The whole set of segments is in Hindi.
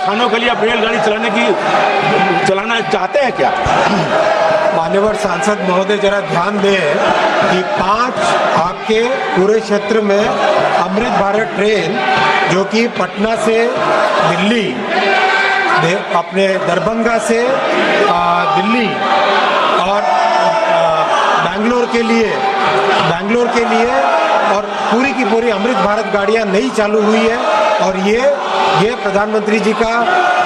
किसानों के लिए आप रेलगाड़ी चलाना चाहते हैं क्या? मान्यवर सांसद महोदय जरा ध्यान दें कि 5 आपके पूरे क्षेत्र में अमृत भारत ट्रेन जो कि पटना से दिल्ली, अपने दरभंगा से दिल्ली और बैंगलोर के लिए और पूरी की पूरी अमृत भारत गाड़ियां नई चालू हुई है। और ये प्रधानमंत्री जी का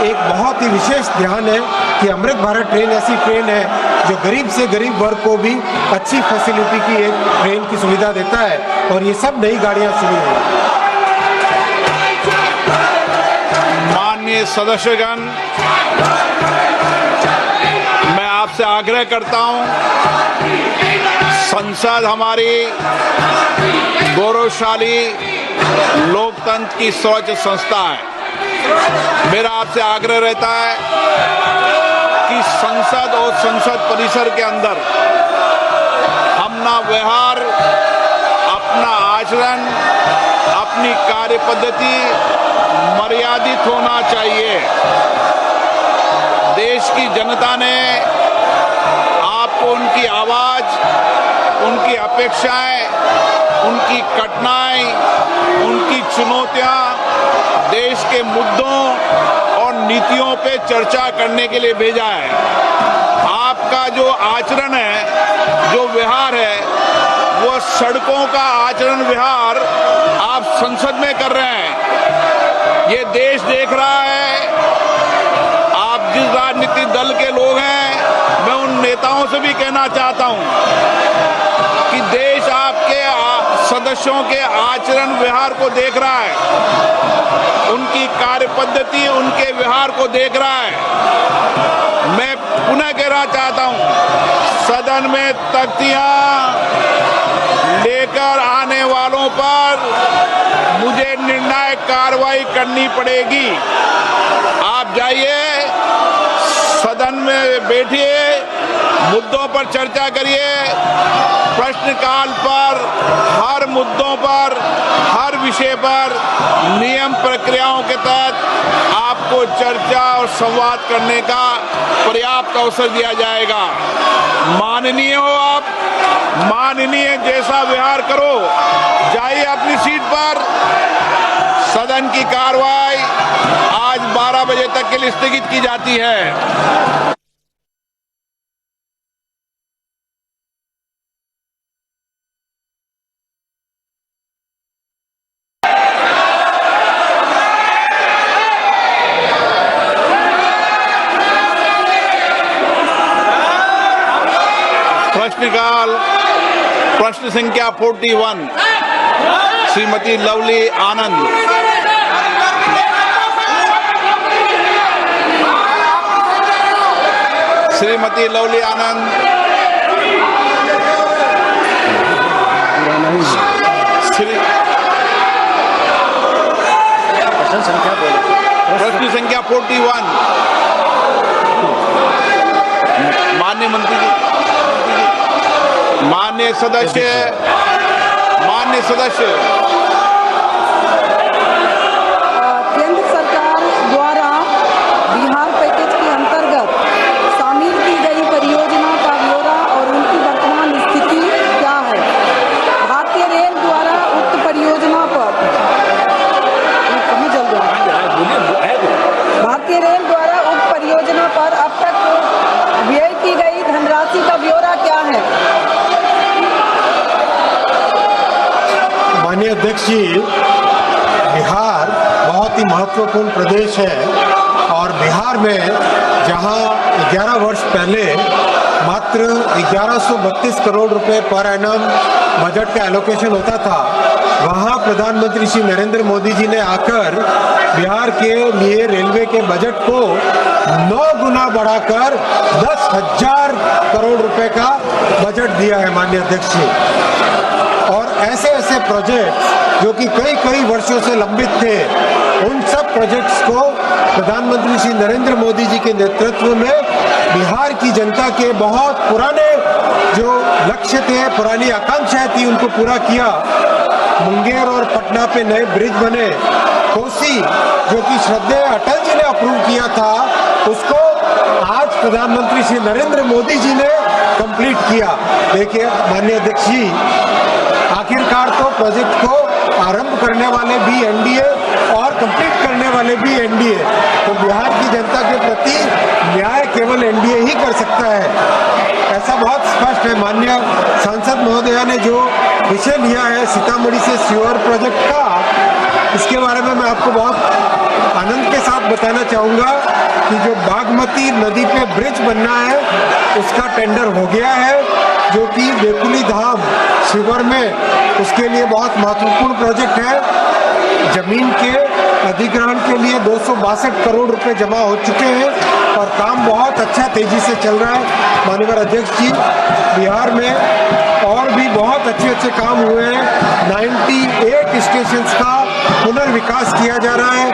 एक बहुत ही विशेष ध्यान है कि अमृत भारत ट्रेन ऐसी ट्रेन है जो गरीब से गरीब वर्ग को भी अच्छी फैसिलिटी की एक ट्रेन की सुविधा देता है। और ये सब नई गाड़ियां शुरू हुई। माननीय सदस्यगण, मैं आपसे आग्रह करता हूं, संसद हमारी गौरवशाली लोकतंत्र की सर्वोच्च संस्था है। मेरा आपसे आग्रह रहता है कि संसद और संसद परिसर के अंदर अपना व्यवहार, अपना आचरण, अपनी कार्य पद्धति मर्यादित होना चाहिए। देश की जनता ने आपको उनकी आवाज, उनकी अपेक्षाएं, उनकी कठिनाई, उनकी चुनौतियां, देश के मुद्दों और नीतियों पे चर्चा करने के लिए भेजा है। आपका जो आचरण है, जो व्यवहार है, वो सड़कों का आचरण व्यवहार आप संसद में कर रहे हैं। ये देश देख रहा है। आप जिस राजनीतिक दल के लोग हैं, मैं उन नेताओं से भी कहना चाहता हूं कि देश आपके सदस्यों के आचरण व्यवहार को देख रहा है, उनकी कार्य पद्धति, उनके व्यवहार को देख रहा है। मैं पुनः कहना चाहता हूं, सदन में तख्तियां लेकर आने वालों पर मुझे निर्णायक कार्रवाई करनी पड़ेगी। आप जाइए, सदन में बैठिए, मुद्दों पर चर्चा करिए। प्रश्नकाल पर हर मुद्दों पर, हर विषय पर नियम प्रक्रियाओं के तहत आपको चर्चा और संवाद करने का पर्याप्त अवसर दिया जाएगा। माननीय हो आप, माननीय जैसा व्यवहार करो। जाइए अपनी सीट पर। सदन की कार्रवाई आज 12 बजे तक के लिए स्थगित की जाती है। प्रश्नकाल प्रश्न संख्या 41 श्रीमती लवली आनंद। श्रीमती लवली आनंद। प्रश्न संख्या 41 माननीय मंत्री जी, माननीय सदस्य, केंद्र सरकार द्वारा बिहार पैकेज के अंतर्गत शामिल की गई परियोजना का ब्यौरा और उनकी वर्तमान स्थिति क्या है? भारतीय रेल द्वारा उक्त परियोजना पर भारतीय रेल द्वारा उक्त परियोजना पर अब तक व्यय की गई धनराशि का ब्यौरा क्या है? माननीय अध्यक्ष जी, बिहार बहुत ही महत्वपूर्ण प्रदेश है और बिहार में जहां 11 वर्ष पहले मात्र 1132 करोड़ रुपए पर एनम बजट का एलोकेशन होता था, वहां प्रधानमंत्री श्री नरेंद्र मोदी जी ने आकर बिहार के लिए रेलवे के बजट को 9 गुना बढ़ाकर 10,000 करोड़ रुपए का बजट दिया है माननीय अध्यक्ष जी। और ऐसे ऐसे प्रोजेक्ट्स जो कि कई वर्षों से लंबित थे, उन सब प्रोजेक्ट्स को प्रधानमंत्री श्री नरेंद्र मोदी जी के नेतृत्व में बिहार की जनता के बहुत पुराने जो लक्ष्य थे, पुरानी आकांक्षाएं थी, उनको पूरा किया। मुंगेर और पटना पे नए ब्रिज बने, कोसी जो कि श्रद्धेय अटल जी ने अप्रूव किया था, उसको आज प्रधानमंत्री श्री नरेंद्र मोदी जी ने कंप्लीट किया। देखिए माननीय अध्यक्ष जी, आखिरकार तो प्रोजेक्ट को आरंभ करने वाले भी एनडीए और कंप्लीट करने वाले भी एनडीए, तो बिहार की जनता के प्रति न्याय केवल एनडीए ही कर सकता है, ऐसा बहुत स्पष्ट है। माननीय सांसद महोदया ने जो विषय लिया है सीतामढ़ी से सीवर प्रोजेक्ट का, इसके बारे में मैं आपको बहुत आनंद के साथ बताना चाहूँगा कि जो बागमती नदी पे ब्रिज बनना है उसका टेंडर हो गया है, जो कि बेकुली धाम शिवर में उसके लिए बहुत महत्वपूर्ण प्रोजेक्ट है। जमीन के अधिग्रहण के लिए 262 करोड़ रुपए जमा हो चुके हैं और काम बहुत अच्छा तेजी से चल रहा है। माननीय अध्यक्ष जी, बिहार में और भी बहुत अच्छे अच्छे काम हुए हैं। 98 स्टेशंस का पुनर्विकास किया जा रहा है,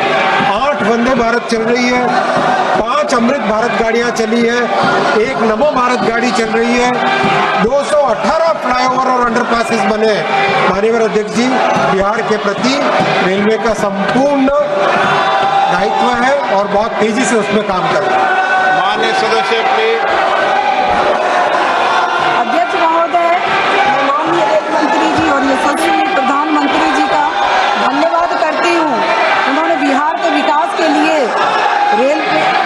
8 वंदे भारत चल रही है, 5 अमृत भारत गाड़ियां चली है, 1 नमो भारत गाड़ी चल रही है, 218 फ्लाईओवर और अंडरपासेस बने। माननीय अध्यक्ष जी, बिहार के प्रति रेलवे का संपूर्ण दायित्व है और बहुत तेजी से उसमें काम कर रहा है। माननीय सदस्य प्लीज। अध्यक्ष महोदय, मैं माननीय रेल मंत्री जी और यशस्वी प्रधानमंत्री जी का धन्यवाद करती हूँ। उन्होंने बिहार के विकास के लिए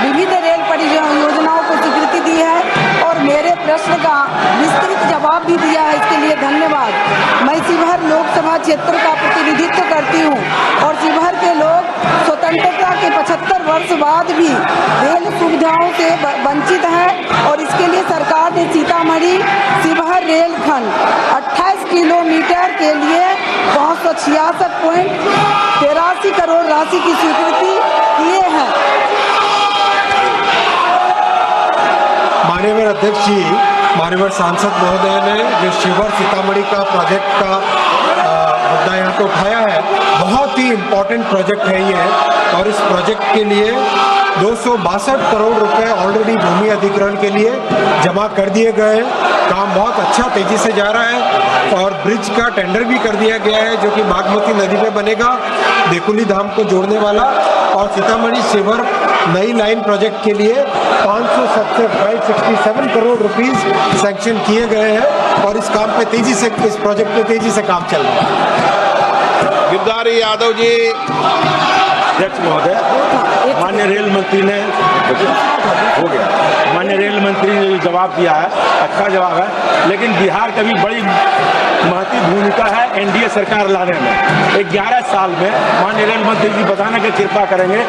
विविध रेल परियोजनाओं को स्वीकृति दी है और मेरे प्रश्न का विस्तृत जवाब भी दिया है, इसके लिए धन्यवाद। मैं शिवहर लोकसभा क्षेत्र का प्रतिनिधित्व करती हूँ और शिवहर के लोग स्वतंत्रता के 75 वर्ष बाद भी रेल सुविधाओं से वंचित हैं और इसके लिए सरकार ने सीतामढ़ी शिवहर रेलखंड 28 किलोमीटर के लिए 566.83 करोड़ राशि की स्वीकृति किए हैं। माननीय अध्यक्ष जी, माननीय सांसद महोदय ने जो शिवहर सीतामढ़ी का प्रोजेक्ट का मुद्दा यहाँ पे उठाया है, बहुत ही इम्पोर्टेंट प्रोजेक्ट है ये, और इस प्रोजेक्ट के लिए 262 करोड़ रुपए ऑलरेडी भूमि अधिग्रहण के लिए जमा कर दिए गए हैं। काम बहुत अच्छा तेजी से जा रहा है और ब्रिज का टेंडर भी कर दिया गया है, जो कि बागमती नदी पे बनेगा, बेकुली धाम को जोड़ने वाला, और सीतामढ़ी शिवहर नई लाइन प्रोजेक्ट के लिए 567 करोड़ रुपीस सैंक्शन किए गए हैं और इस काम पे तेजी से, इस प्रोजेक्ट पे तेजी से काम चल रहा है। गिरधारी यादव जी। अध्यक्ष महोदय, माननीय रेल मंत्री ने हो गया, माननीय रेल मंत्री ने जो जवाब दिया है अच्छा जवाब है, लेकिन बिहार का भी बड़ी महत्वपूर्ण भूमिका है एनडीए सरकार लाने में। 11 साल में माननीय रेल मंत्री जी बताने की कृपा करेंगे,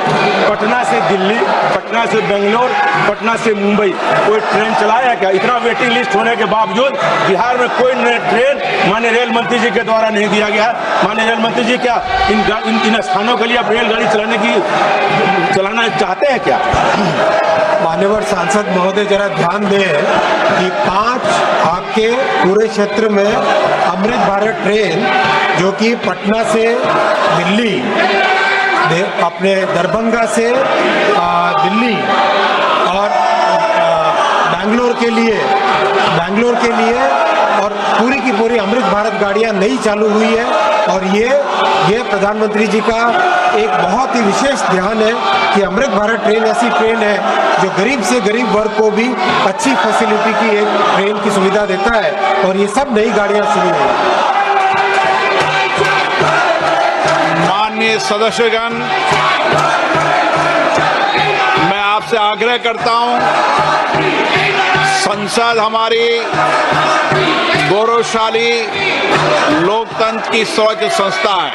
पटना से दिल्ली, पटना से बेंगलोर, पटना से मुंबई कोई ट्रेन चलाया क्या? इतना वेटिंग लिस्ट होने के बावजूद बिहार में कोई ट्रेन माननीय रेल मंत्री जी के द्वारा नहीं दिया गया। माननीय रेल मंत्री जी, क्या इन स्थानों के लिए आप रेलगाड़ी चलाना चाहते हैं क्या? मान्यवर सांसद महोदय, जरा ध्यान दें कि 5 आपके पूरे क्षेत्र में अमृत भारत ट्रेन, जो कि पटना से दिल्ली, अपने दरभंगा से दिल्ली और बैंगलोर के लिए और पूरी की पूरी अमृत भारत गाड़ियां नई चालू हुई है, और ये प्रधानमंत्री जी का एक बहुत ही विशेष ध्यान है कि अमृत भारत ट्रेन ऐसी ट्रेन है जो गरीब से गरीब वर्ग को भी अच्छी फैसिलिटी की एक ट्रेन की सुविधा देता है, और ये सब नई गाड़ियां शुरू हुई। माननीय सदस्यगण, मैं आपसे आग्रह करता हूं, संसद हमारी गौरवशाली लोकतंत्र की सर्वोच्च संस्था है।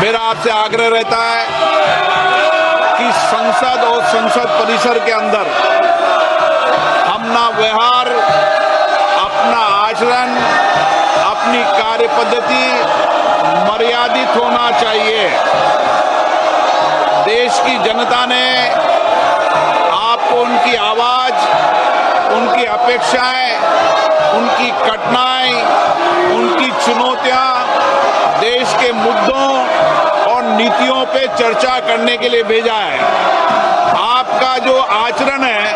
मेरा आपसे आग्रह रहता है कि संसद और संसद परिसर के अंदर अपना व्यवहार, अपना आचरण, अपनी कार्य पद्धति मर्यादित होना चाहिए। देश की जनता ने आपको उनकी आवाज, उनकी अपेक्षाएं, उनकी कठिनाई, उनकी चुनौतियां, देश के मुद्दों और नीतियों पे चर्चा करने के लिए भेजा है। आपका जो आचरण है,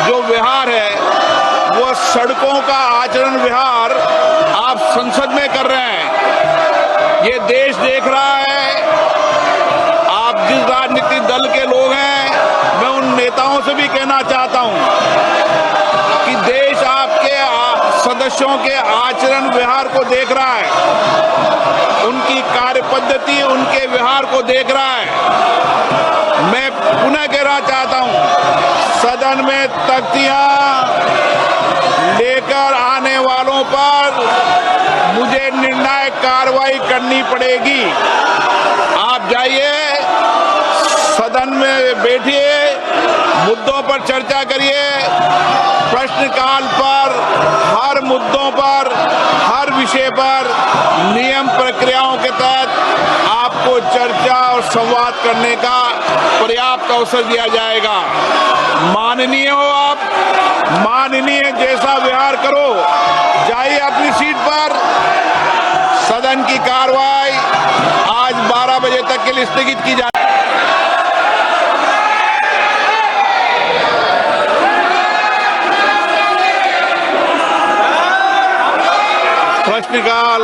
जो व्यवहार है, वो सड़कों का आचरण व्यवहार आप संसद में कर रहे हैं। ये देश देख रहा है हूं कि देश आपके सदस्यों के आचरण व्यवहार को देख रहा है, उनकी कार्य पद्धति, उनके व्यवहार को देख रहा है। मैं पुनः कहना चाहता हूं, सदन में तख्तियां लेकर आने वालों पर मुझे निर्णायक कार्रवाई करनी पड़ेगी। आप जाइए, सदन में बैठिए, मुद्दों पर चर्चा करिए, प्रश्नकाल पर हर मुद्दों पर, हर विषय पर नियम प्रक्रियाओं के तहत आपको चर्चा और संवाद करने का पर्याप्त अवसर दिया जाएगा। माननीय हो आप, माननीय जैसा व्यवहार करो, जाइए अपनी सीट पर। सदन की कार्रवाई आज 12 बजे तक के लिए स्थगित की जाए। प्रश्नकाल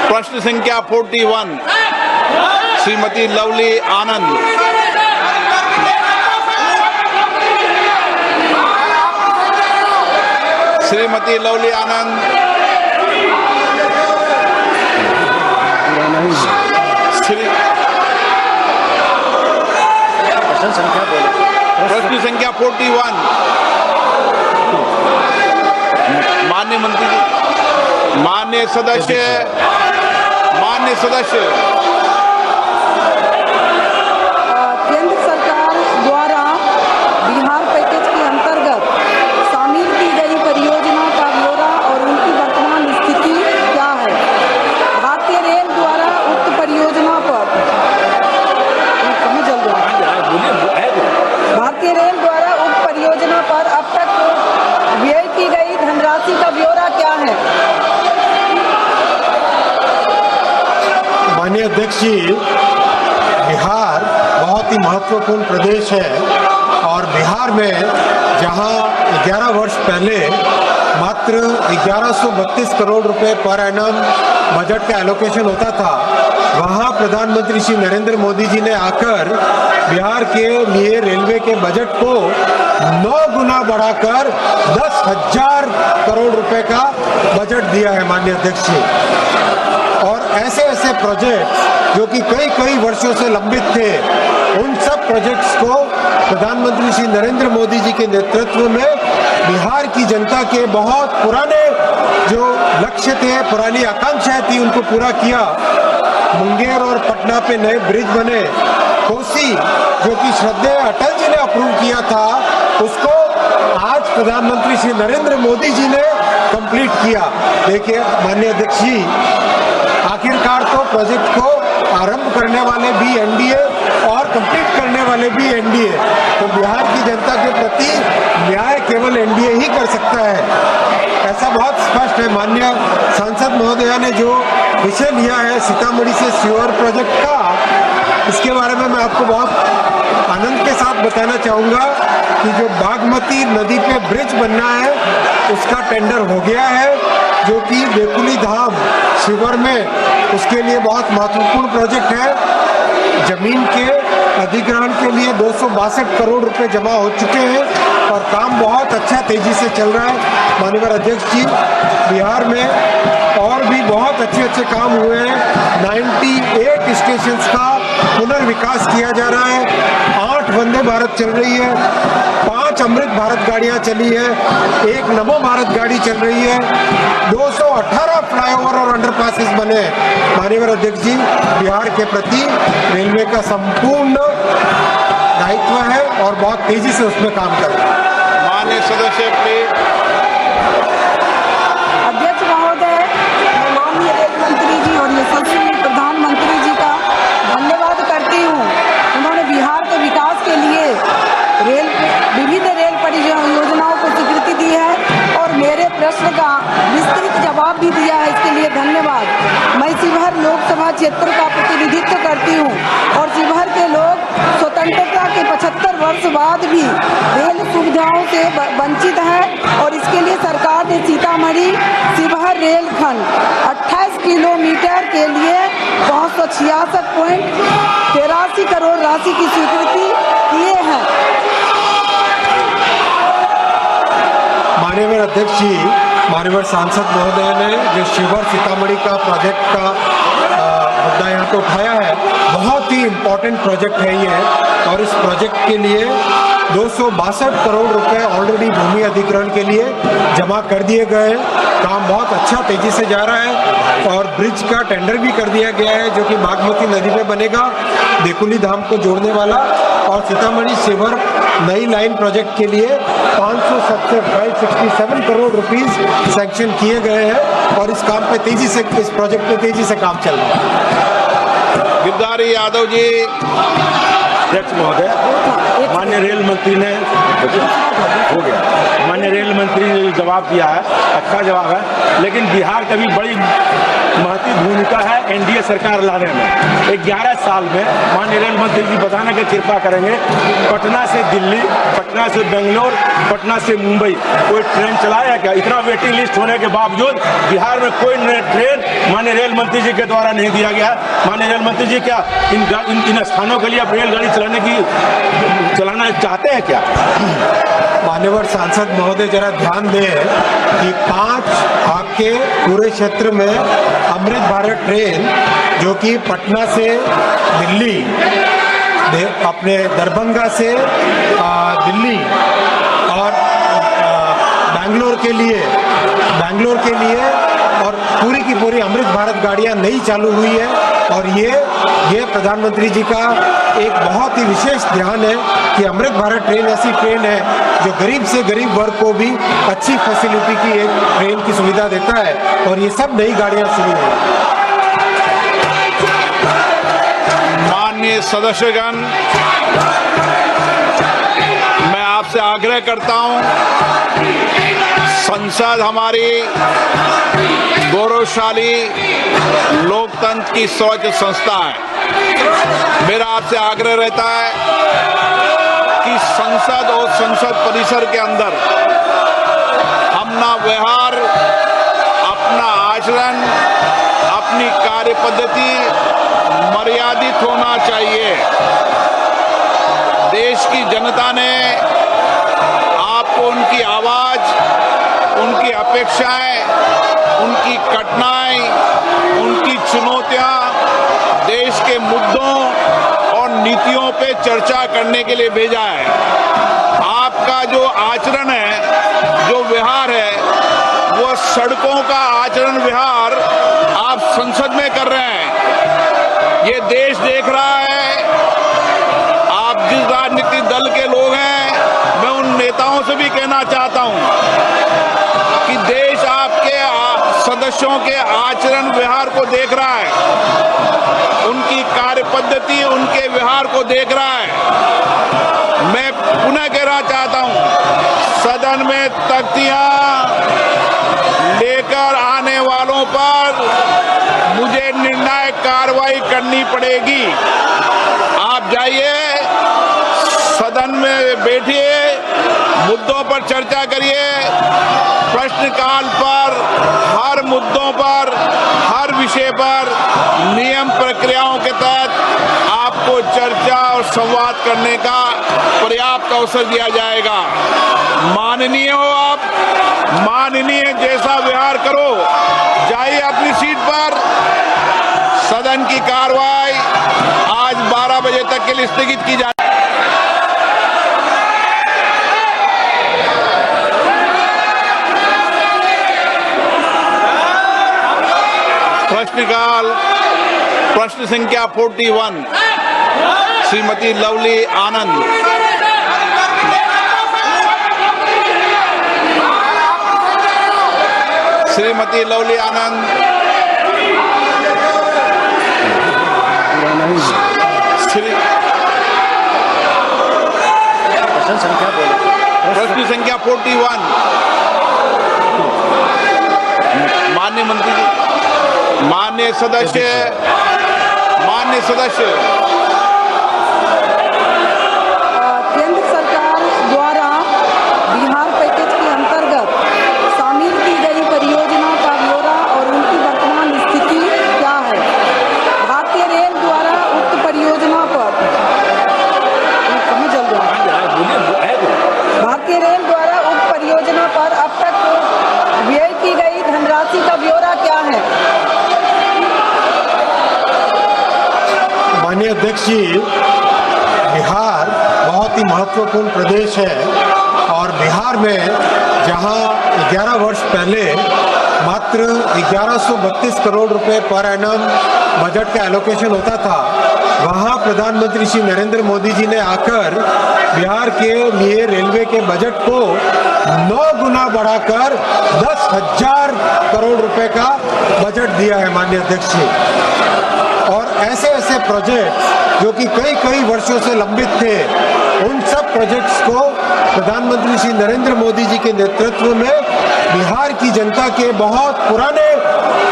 प्रश्न संख्या 41 श्रीमती लवली आनंद। श्रीमती लवली आनंद, प्रश्न संख्या 41। माननीय मंत्री जी, माननीय सदस्य, केंद्र सरकार द्वारा बिहार पैकेज के अंतर्गत शामिल की गई परियोजना का ब्यौरा और उनकी वर्तमान स्थिति क्या है? भारतीय रेल द्वारा उक्त परियोजना पर भारतीय रेल द्वारा उक्त परियोजना पर अब तक व्यय की गई धनराशि का ब्यौरा क्या है? माननीय अध्यक्ष जी, बिहार बहुत ही महत्वपूर्ण प्रदेश है और बिहार में जहां 11 वर्ष पहले मात्र 1132 करोड़ रुपए पर एनम बजट का एलोकेशन होता था, वहां प्रधानमंत्री श्री नरेंद्र मोदी जी ने आकर बिहार के लिए रेलवे के बजट को 9 गुना बढ़ाकर 10,000 करोड़ रुपए का बजट दिया है माननीय अध्यक्ष जी। और ऐसे ऐसे प्रोजेक्ट्स जो कि कई वर्षों से लंबित थे, उन सब प्रोजेक्ट्स को प्रधानमंत्री श्री नरेंद्र मोदी जी के नेतृत्व में बिहार की जनता के बहुत पुराने जो लक्ष्य थे, पुरानी आकांक्षाएं थी, उनको पूरा किया। मुंगेर और पटना पे नए ब्रिज बने। कोसी जो कि श्रद्धेय अटल जी ने अप्रूव किया था, उसको आज प्रधानमंत्री श्री नरेंद्र मोदी जी ने कंप्लीट किया। देखिए माननीय अध्यक्ष जी, आखिरकार तो प्रोजेक्ट को आरंभ करने वाले भी एनडीए और कंप्लीट करने वाले भी एनडीए। तो बिहार की जनता के प्रति न्याय केवल एनडीए ही कर सकता है, ऐसा बहुत स्पष्ट है। माननीय सांसद महोदया ने जो विषय लिया है सीतामढ़ी से सीवर प्रोजेक्ट का, इसके बारे में मैं आपको बहुत आनंद के साथ बताना चाहूँगा कि जो बागमती नदी पे ब्रिज बनना है उसका टेंडर हो गया है, जो कि बेकुली धाम शिवर में, उसके लिए बहुत महत्वपूर्ण प्रोजेक्ट है। जमीन के अधिग्रहण के लिए 262 करोड़ रुपए जमा हो चुके हैं और काम बहुत अच्छा तेजी से चल रहा है। माननीय अध्यक्ष जी, बिहार में और भी बहुत अच्छे काम हुए हैं। 98 स्टेशंस का पुनर्विकास किया जा रहा है। 8 वंदे भारत चल रही है, 5 अमृत भारत गाड़ियां चली है, 1 नमो भारत गाड़ी चल रही है, 218 फ्लाईओवर और अंडरपासेस बने। माननीय अध्यक्ष जी, बिहार के प्रति रेलवे का संपूर्ण दायित्व है और बहुत तेजी से उसमें काम कर रहा है। माननीय सदस्य प्लीज। अध्यक्ष महोदय, मैं माननीय रेल मंत्री जी और यशस्वी प्रधानमंत्री जी का धन्यवाद करती हूँ। उन्होंने बिहार के विकास के लिए विविध रेल परियोजनाओं को स्वीकृति दी है और मेरे प्रश्न का विस्तृत जवाब भी दिया है, इसके लिए धन्यवाद। मैं शिवहर लोकसभा क्षेत्र का प्रतिनिधित्व करती हूँ और शिवहर के लोग स्वतंत्रता के 75 वर्ष बाद भी रेल सुविधाओं से वंचित हैं और इसके लिए सरकार ने सीतामढ़ी शिवहर रेलखंड 28 किलोमीटर के लिए 566.83 करोड़ राशि की स्वीकृति किए हैं। माननीय अध्यक्ष जी, माननीय सांसद महोदय ने जो शिवर सीतामढ़ी का प्रोजेक्ट का मुद्दा यहाँ पे उठाया है, बहुत ही इम्पोर्टेंट प्रोजेक्ट है ये। और इस प्रोजेक्ट के लिए 262 करोड़ रुपए ऑलरेडी भूमि अधिग्रहण के लिए जमा कर दिए गए हैं। काम बहुत अच्छा तेजी से जा रहा है और ब्रिज का टेंडर भी कर दिया गया है, जो कि बागमती नदी में बनेगा, देकुली धाम को जोड़ने वाला। और सीतामढ़ी शिवर नई लाइन प्रोजेक्ट के लिए 567 करोड़ रुपीस सैंक्शन किए गए हैं और इस काम पे तेजी से, इस प्रोजेक्ट पे तेजी से काम चल रहा है। गिरधारी यादव जी। अध्यक्ष महोदय, माननीय रेल मंत्री ने हो गया, माननीय रेल मंत्री ने जो जवाब दिया है अच्छा जवाब है, लेकिन बिहार का भी बड़ी महत्वपूर्ण भूमिका है एनडीए सरकार लाने में। 11 साल में माननीय रेल मंत्री जी बताने की कृपा करेंगे, पटना से दिल्ली, पटना से बेंगलोर, पटना से मुंबई कोई ट्रेन चलाया क्या? इतना वेटिंग लिस्ट होने के बावजूद बिहार में कोई ट्रेन माननीय रेल मंत्री जी के द्वारा नहीं दिया गया। माननीय रेल मंत्री जी क्या इन स्थानों के लिए आप रेलगाड़ी चलाना चाहते हैं क्या? मान्यवर सांसद महोदय, जरा ध्यान दें कि 5 आपके पूरे क्षेत्र में अमृत भारत ट्रेन, जो कि पटना से दिल्ली, अपने दरभंगा से दिल्ली और बैंगलोर के लिए और पूरी की पूरी अमृत भारत गाड़ियां नई चालू हुई है। और ये प्रधानमंत्री जी का एक बहुत ही विशेष ध्यान है कि अमृत भारत ट्रेन ऐसी ट्रेन है जो गरीब से गरीब वर्ग को भी अच्छी फैसिलिटी की एक ट्रेन की सुविधा देता है। और ये सब नई गाड़ियां शुरू हुई। माननीय सदस्यगण, मैं आपसे आग्रह करता हूं, संसद हमारी गौरवशाली लोकतंत्र की सर्वोच्च संस्था है। मेरा आपसे आग्रह रहता है कि संसद और संसद परिसर के अंदर अपना व्यवहार, अपना आचरण, अपनी कार्य पद्धति मर्यादित होना चाहिए। देश की जनता ने आपको उनकी आवाज, उनकी अपेक्षाएं, उनकी कठिनाई, उनकी चुनौतियां, देश के मुद्दों और नीतियों पे चर्चा करने के लिए भेजा है। आपका जो आचरण है, जो व्यवहार है, वो सड़कों का आचरण व्यवहार आप संसद में कर रहे हैं। ये देश देख रहा है। आप जिस राजनीतिक दल के लोग हैं, मैं उन नेताओं से भी कहना चाहता हूं कि देश आपके सदस्यों के आचरण व्यवहार को देख रहा है, उनकी कार्य पद्धति, उनके व्यवहार को देख रहा है। मैं पुनः कहना चाहता हूं, सदन में तख्तियां लेकर आने वालों पर मुझे निर्णायक कार्रवाई करनी पड़ेगी। आप जाइए, सदन में बैठिए, मुद्दों पर चर्चा करिए। प्रश्नकाल पर हर मुद्दों पर, हर विषय पर नियम प्रक्रियाओं के तहत आपको चर्चा और संवाद करने का पर्याप्त अवसर दिया जाएगा। माननीय हो आप, माननीय जैसा व्यवहार करो। जाइए अपनी सीट पर। सदन की कार्रवाई आज 12 बजे तक के लिए स्थगित की जाए। प्रश्नकाल प्रश्न संख्या 41 श्रीमती लवली आनंद। श्रीमती लवली आनंद। प्रश्न संख्या 41 माननीय मंत्री जी, माननीय सदस्य, केंद्र सरकार द्वारा बिहार पैकेज के अंतर्गत शामिल की गई परियोजना का ब्यौरा और उनकी वर्तमान स्थिति क्या है? भारतीय रेल द्वारा उक्त परियोजना पर भारतीय रेल द्वारा उक्त परियोजना पर अब तक माननीय अध्यक्ष जी, बिहार बहुत ही महत्वपूर्ण प्रदेश है और बिहार में जहां 11 वर्ष पहले मात्र 1132 करोड़ रुपए पर एनम बजट का एलोकेशन होता था, वहां प्रधानमंत्री श्री नरेंद्र मोदी जी ने आकर बिहार के लिए रेलवे के बजट को 9 गुना बढ़ाकर 10,000 करोड़ रुपए का बजट दिया है माननीय अध्यक्ष जी। और ऐसे ऐसे प्रोजेक्ट जो कि कई कई वर्षों से लंबित थे, उन सब प्रोजेक्ट्स को प्रधानमंत्री श्री नरेंद्र मोदी जी के नेतृत्व में बिहार की जनता के बहुत पुराने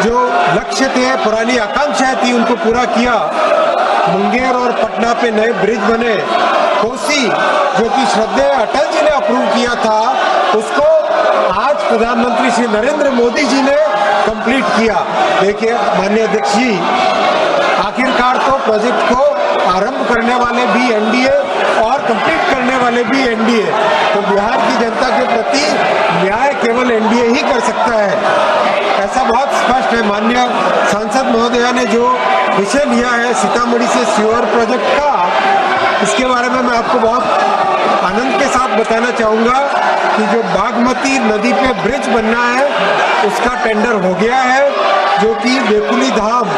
जो लक्ष्य थे, पुरानी आकांक्षाएं थी, उनको पूरा किया। मुंगेर और पटना पे नए ब्रिज बने। कोसी जो कि श्रद्धेय अटल जी ने अप्रूव किया था, उसको आज प्रधानमंत्री श्री नरेंद्र मोदी जी ने कंप्लीट किया। देखिए माननीय अध्यक्ष जी, आखिरकार तो प्रोजेक्ट को आरंभ करने वाले भी एनडीए और कंप्लीट करने वाले भी एनडीए। तो बिहार की जनता के प्रति न्याय केवल एनडीए ही कर सकता है, ऐसा बहुत स्पष्ट है। माननीय सांसद महोदया ने जो विषय लिया है सीतामढ़ी से सीवर प्रोजेक्ट का, इसके बारे में मैं आपको बहुत आनंद के साथ बताना चाहूँगा कि जो बागमती नदी पे ब्रिज बनना है, उसका टेंडर हो गया है, जो कि बेकुली धाम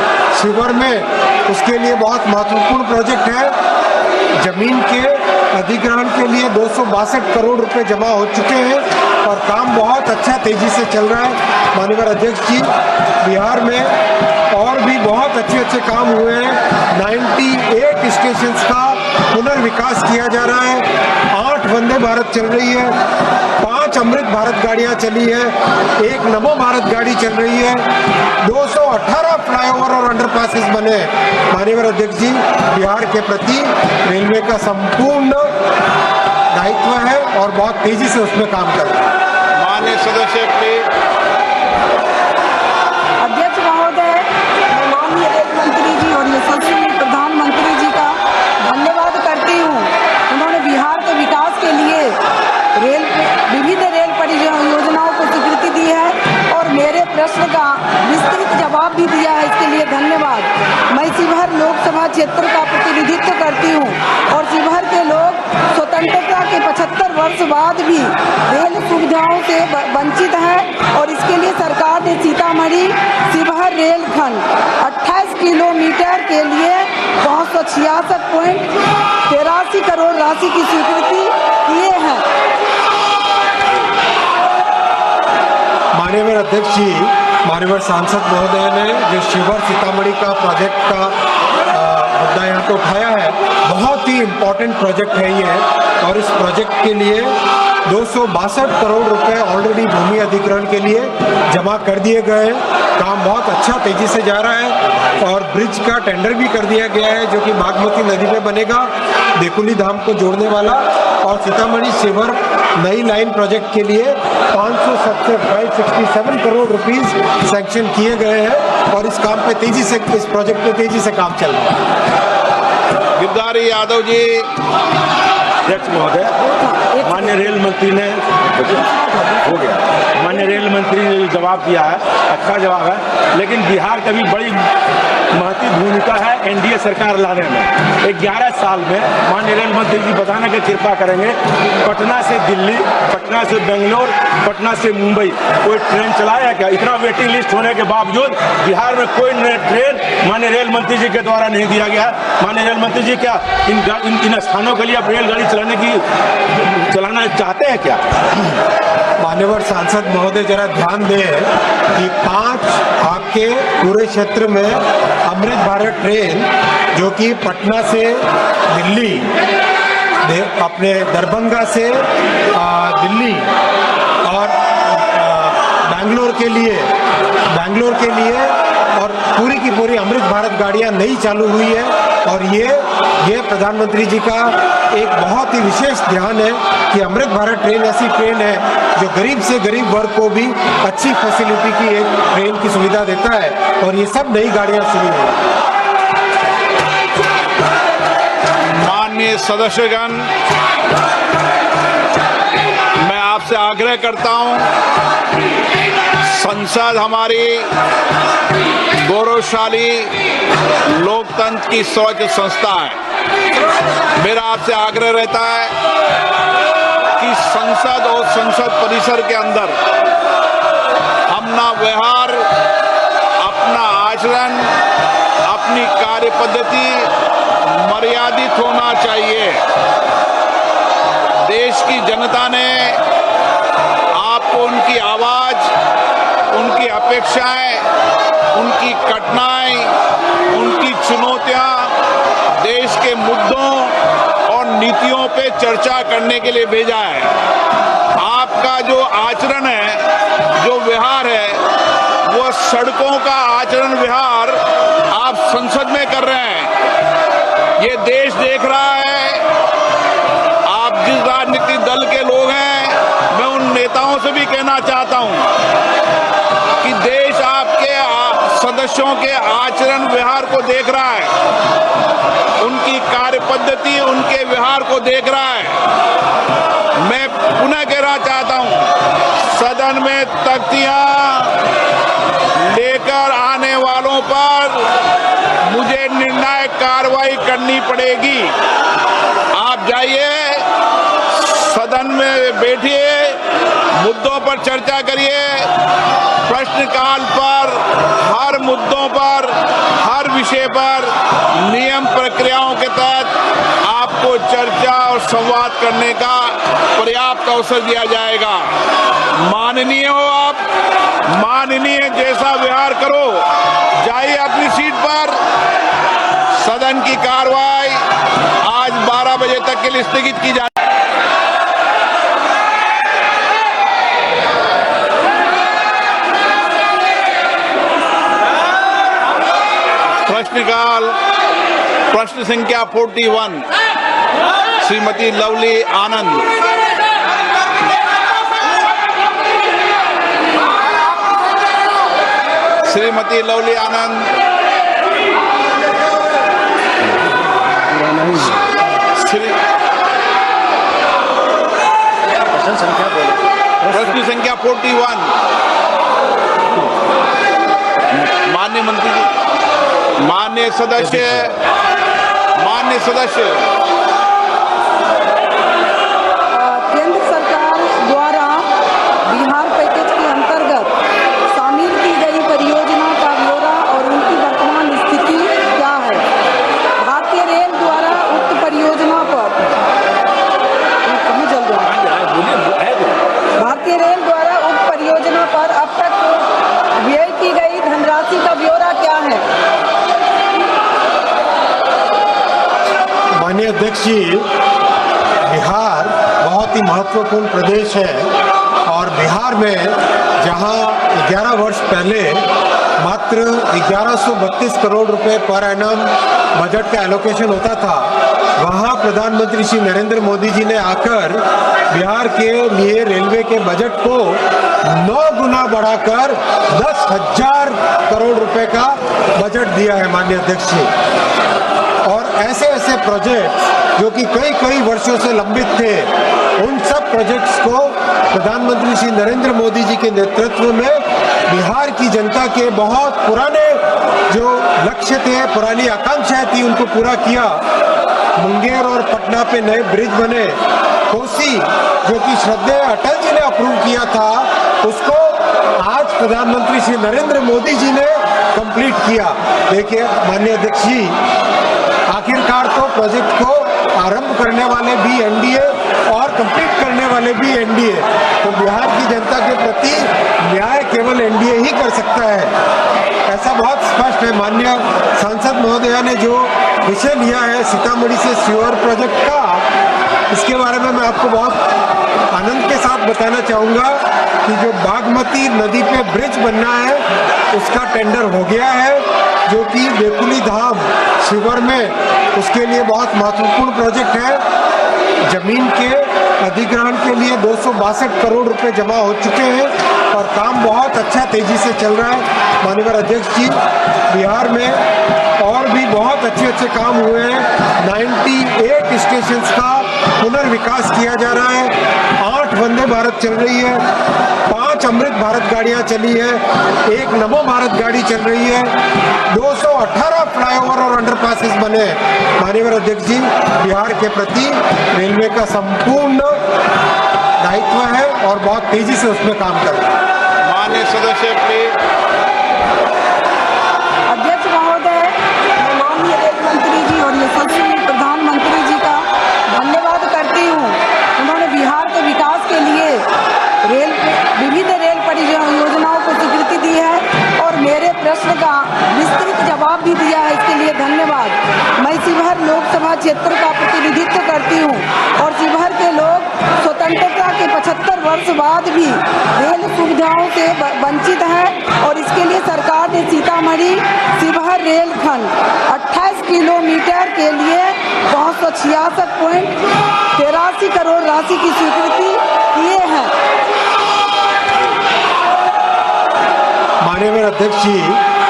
शिवर में, उसके लिए बहुत महत्वपूर्ण प्रोजेक्ट है। जमीन के अधिग्रहण के लिए 262 करोड़ रुपए जमा हो चुके हैं और काम बहुत अच्छा तेजी से चल रहा है। माननीय अध्यक्ष जी, बिहार में और भी बहुत अच्छे अच्छे काम हुए हैं। 98 स्टेशंस का पुनर्विकास किया जा रहा है, 8 वंदे भारत चल रही है, 5 अमृत भारत गाड़ियां चली है, 1 नमो भारत गाड़ी चल रही है, 218 फ्लाईओवर और अंडरपासेस बने। माननीय अध्यक्ष जी, बिहार के प्रति रेलवे का संपूर्ण दायित्व है और बहुत तेजी से उसमें काम कर रहा है। माननीय सदस्य प्लीज। अध्यक्ष महोदय, मैं माननीय रेल मंत्री जी और यशस्वी प्रधानमंत्री जी का धन्यवाद करती हूँ। उन्होंने बिहार के विकास के लिए विभिन्न रेल परियोजनाओं को स्वीकृति दी है और मेरे प्रश्न का विस्तृत जवाब भी दिया है, इसके लिए धन्यवाद। मैं शिवहर लोकसभा क्षेत्र का प्रतिनिधित्व करती हूँ और शिवहर के लोग स्वतंत्रता के 75 वर्ष बाद भी रेल सुविधाओं से वंचित हैं और इसके लिए सरकार ने सीतामढ़ी शिवहर रेलखंड 28 किलोमीटर के लिए 566.83 करोड़ राशि की स्वीकृति किए हैं। माननीय अध्यक्ष जी, माननीय सांसद महोदय ने जो शिवहर सीतामढ़ी का प्रोजेक्ट का मुद्दा यहाँ पे उठाया है, बहुत ही इम्पोर्टेंट प्रोजेक्ट है ये। और इस प्रोजेक्ट के लिए 262 करोड़ रुपए ऑलरेडी भूमि अधिग्रहण के लिए जमा कर दिए गए हैं। काम बहुत अच्छा तेजी से जा रहा है और ब्रिज का टेंडर भी कर दिया गया है, जो कि बागमती नदी पे बनेगा, बेकुली धाम को जोड़ने वाला। और सीतामढ़ी शिवहर नई लाइन प्रोजेक्ट के लिए 567 करोड़ रुपीस सैंक्शन किए गए हैं और इस काम पे तेजी से, इस प्रोजेक्ट पे तेजी से काम चल रहा है। गिरधारी यादव जी। अध्यक्ष महोदय, माननीय रेल मंत्री ने हो गया, माननीय रेल मंत्री ने जो जवाब दिया है, अच्छा जवाब है, लेकिन बिहार का भी बड़ी महत्वपूर्ण भूमिका है एनडीए सरकार लाने में। 11 साल में माननीय रेल मंत्री जी बताने की कृपा करेंगे, पटना से दिल्ली, पटना से बेंगलोर, पटना से मुंबई कोई ट्रेन चलाया क्या? इतना वेटिंग लिस्ट होने के बावजूद बिहार में कोई ट्रेन माननीय रेल मंत्री जी के द्वारा नहीं दिया गया। माननीय रेल मंत्री जी, क्या इन स्थानों के लिए आप रेलगाड़ी चलाना चाहते हैं क्या? मान्यवर सांसद महोदय, जरा ध्यान दें कि 5 आपके पूरे क्षेत्र में अमृत भारत ट्रेन, जो कि पटना से दिल्ली, अपने दरभंगा से दिल्ली और बैंगलोर के लिए और पूरी की पूरी अमृत भारत गाड़ियां नई चालू हुई है। और ये प्रधानमंत्री जी का एक बहुत ही विशेष ध्यान है कि अमृत भारत ट्रेन ऐसी ट्रेन है जो गरीब से गरीब वर्ग को भी अच्छी फैसिलिटी की एक ट्रेन की सुविधा देता है और ये सब नई गाड़ियां शुरू हुई। माननीय सदस्यगण, मैं आप आपसे आग्रह करता हूं, संसद हमारी गौरवशाली लोकतंत्र की सर्वोच्च संस्था है। मेरा आपसे आग्रह रहता है कि संसद और संसद परिसर के अंदर अपना व्यवहार, अपना आचरण, अपनी कार्य पद्धति मर्यादित होना चाहिए। देश की जनता ने आपको उनकी आवाज, उनकी अपेक्षाएं, उनकी कठिनाई, उनकी चुनौतियां, देश के मुद्दों और नीतियों पे चर्चा करने के लिए भेजा है। आपका जो आचरण है, जो व्यवहार है, वो सड़कों का आचरण व्यवहार आप संसद में कर रहे हैं। ये देश देख रहा है। आप जिस राजनीतिक दल के लोग हैं, मैं उन नेताओं से भी कहना चाहता हूं कि देश आपके सदस्यों के आचरण व्यवहार को देख रहा है, उनकी कार्य पद्धति, उनके व्यवहार को देख रहा है। मैं पुनः कहना चाहता हूं, सदन में तख्तियां लेकर आने वालों पर मुझे निर्णायक कार्रवाई करनी पड़ेगी। आप जाइए, सदन में बैठिए, मुद्दों पर चर्चा करिए। प्रश्नकाल पर हर मुद्दों पर, हर विषय पर नियम प्रक्रियाओं के तहत आपको चर्चा और संवाद करने का पर्याप्त अवसर दिया जाएगा। माननीय हो आप, माननीय जैसा व्यवहार करो। जाइए अपनी सीट पर। सदन की कार्रवाई आज 12 बजे तक के लिए स्थगित की जाए। प्रश्नकाल प्रश्न संख्या 41 श्रीमती लवली आनंद। श्रीमती लवली आनंद, प्रश्न संख्या 41। माननीय मंत्री जी, माननीय सदस्य, केंद्र सरकार द्वारा बिहार पैकेज के अंतर्गत शामिल की गई परियोजना का ब्यौरा और उनकी वर्तमान स्थिति क्या है? भारतीय रेल द्वारा उक्त परियोजना पर भारतीय रेल द्वारा उक्त परियोजना पर अब तक व्यय की गई धनराशि का ब्यौरा क्या है? माननीय अध्यक्ष जी, बिहार बहुत ही महत्वपूर्ण प्रदेश है और बिहार में जहां 11 वर्ष पहले मात्र 1132 करोड़ रुपए पर एनम बजट का एलोकेशन होता था, वहां प्रधानमंत्री श्री नरेंद्र मोदी जी ने आकर बिहार के लिए रेलवे के बजट को 9 गुना बढ़ाकर 10,000 करोड़ रुपए का बजट दिया है माननीय अध्यक्ष जी। और ऐसे ऐसे प्रोजेक्ट्स जो कि कई वर्षों से लंबित थे, उन सब प्रोजेक्ट्स को प्रधानमंत्री श्री नरेंद्र मोदी जी के नेतृत्व में बिहार की जनता के बहुत पुराने जो लक्ष्य थे, पुरानी आकांक्षाएं थी, उनको पूरा किया। मुंगेर और पटना पे नए ब्रिज बने। कोसी जो कि श्रद्धेय अटल जी ने अप्रूव किया था, उसको आज प्रधानमंत्री श्री नरेंद्र मोदी जी ने कंप्लीट किया। देखिए माननीय अध्यक्ष जी, आखिरकार तो प्रोजेक्ट को आरंभ करने वाले भी एनडीए और कंप्लीट करने वाले भी एनडीए। तो बिहार की जनता के प्रति न्याय केवल एनडीए ही कर सकता है, ऐसा बहुत स्पष्ट है। माननीय सांसद महोदया ने जो विषय लिया है सीतामढ़ी से सीवर प्रोजेक्ट का, इसके बारे में मैं आपको बहुत आनंद के साथ बताना चाहूँगा कि जो बागमती नदी पे ब्रिज बनना है, उसका टेंडर हो गया है, जो कि बेकुली धाम शिवर में, उसके लिए बहुत महत्वपूर्ण प्रोजेक्ट है। जमीन के अधिग्रहण के लिए 262 करोड़ रुपए जमा हो चुके हैं और काम बहुत अच्छा तेजी से चल रहा है। माननीय अध्यक्ष जी, बिहार में और भी बहुत अच्छे काम हुए हैं। 98 स्टेशंस का पुनर्विकास किया जा रहा है। 8 8 वंदे भारत चल रही है, 5 अमृत भारत गाड़ियां चली है, 1 नमो भारत गाड़ी चल रही है, 218 फ्लाईओवर और अंडरपासेस बने। माननीय अध्यक्ष जी, बिहार के प्रति रेलवे का संपूर्ण दायित्व है और बहुत तेजी से उसमें काम कर रहा है। माननीय सदस्य प्लीज। अध्यक्ष महोदय, मैं माननीय रेल मंत्री जी और यशस्वी प्रधानमंत्री जी का धन्यवाद करती हूँ। उन्होंने बिहार के विकास के लिए विविध रेल परियोजनाओं को स्वीकृति दी है और मेरे प्रश्न का विस्तृत जवाब भी दिया है, इसके लिए धन्यवाद। मैं शिवहर लोकसभा क्षेत्र का प्रतिनिधित्व करती हूँ और शिवहर के लोग स्वतंत्रता के 75 वर्ष बाद भी रेल सुविधाओं से वंचित हैं और इसके लिए सरकार ने सीतामढ़ी शिवहर रेलखंड 28 किलोमीटर के लिए 566.83 करोड़ राशि की स्वीकृति किए हैं। माननीय अध्यक्ष जी,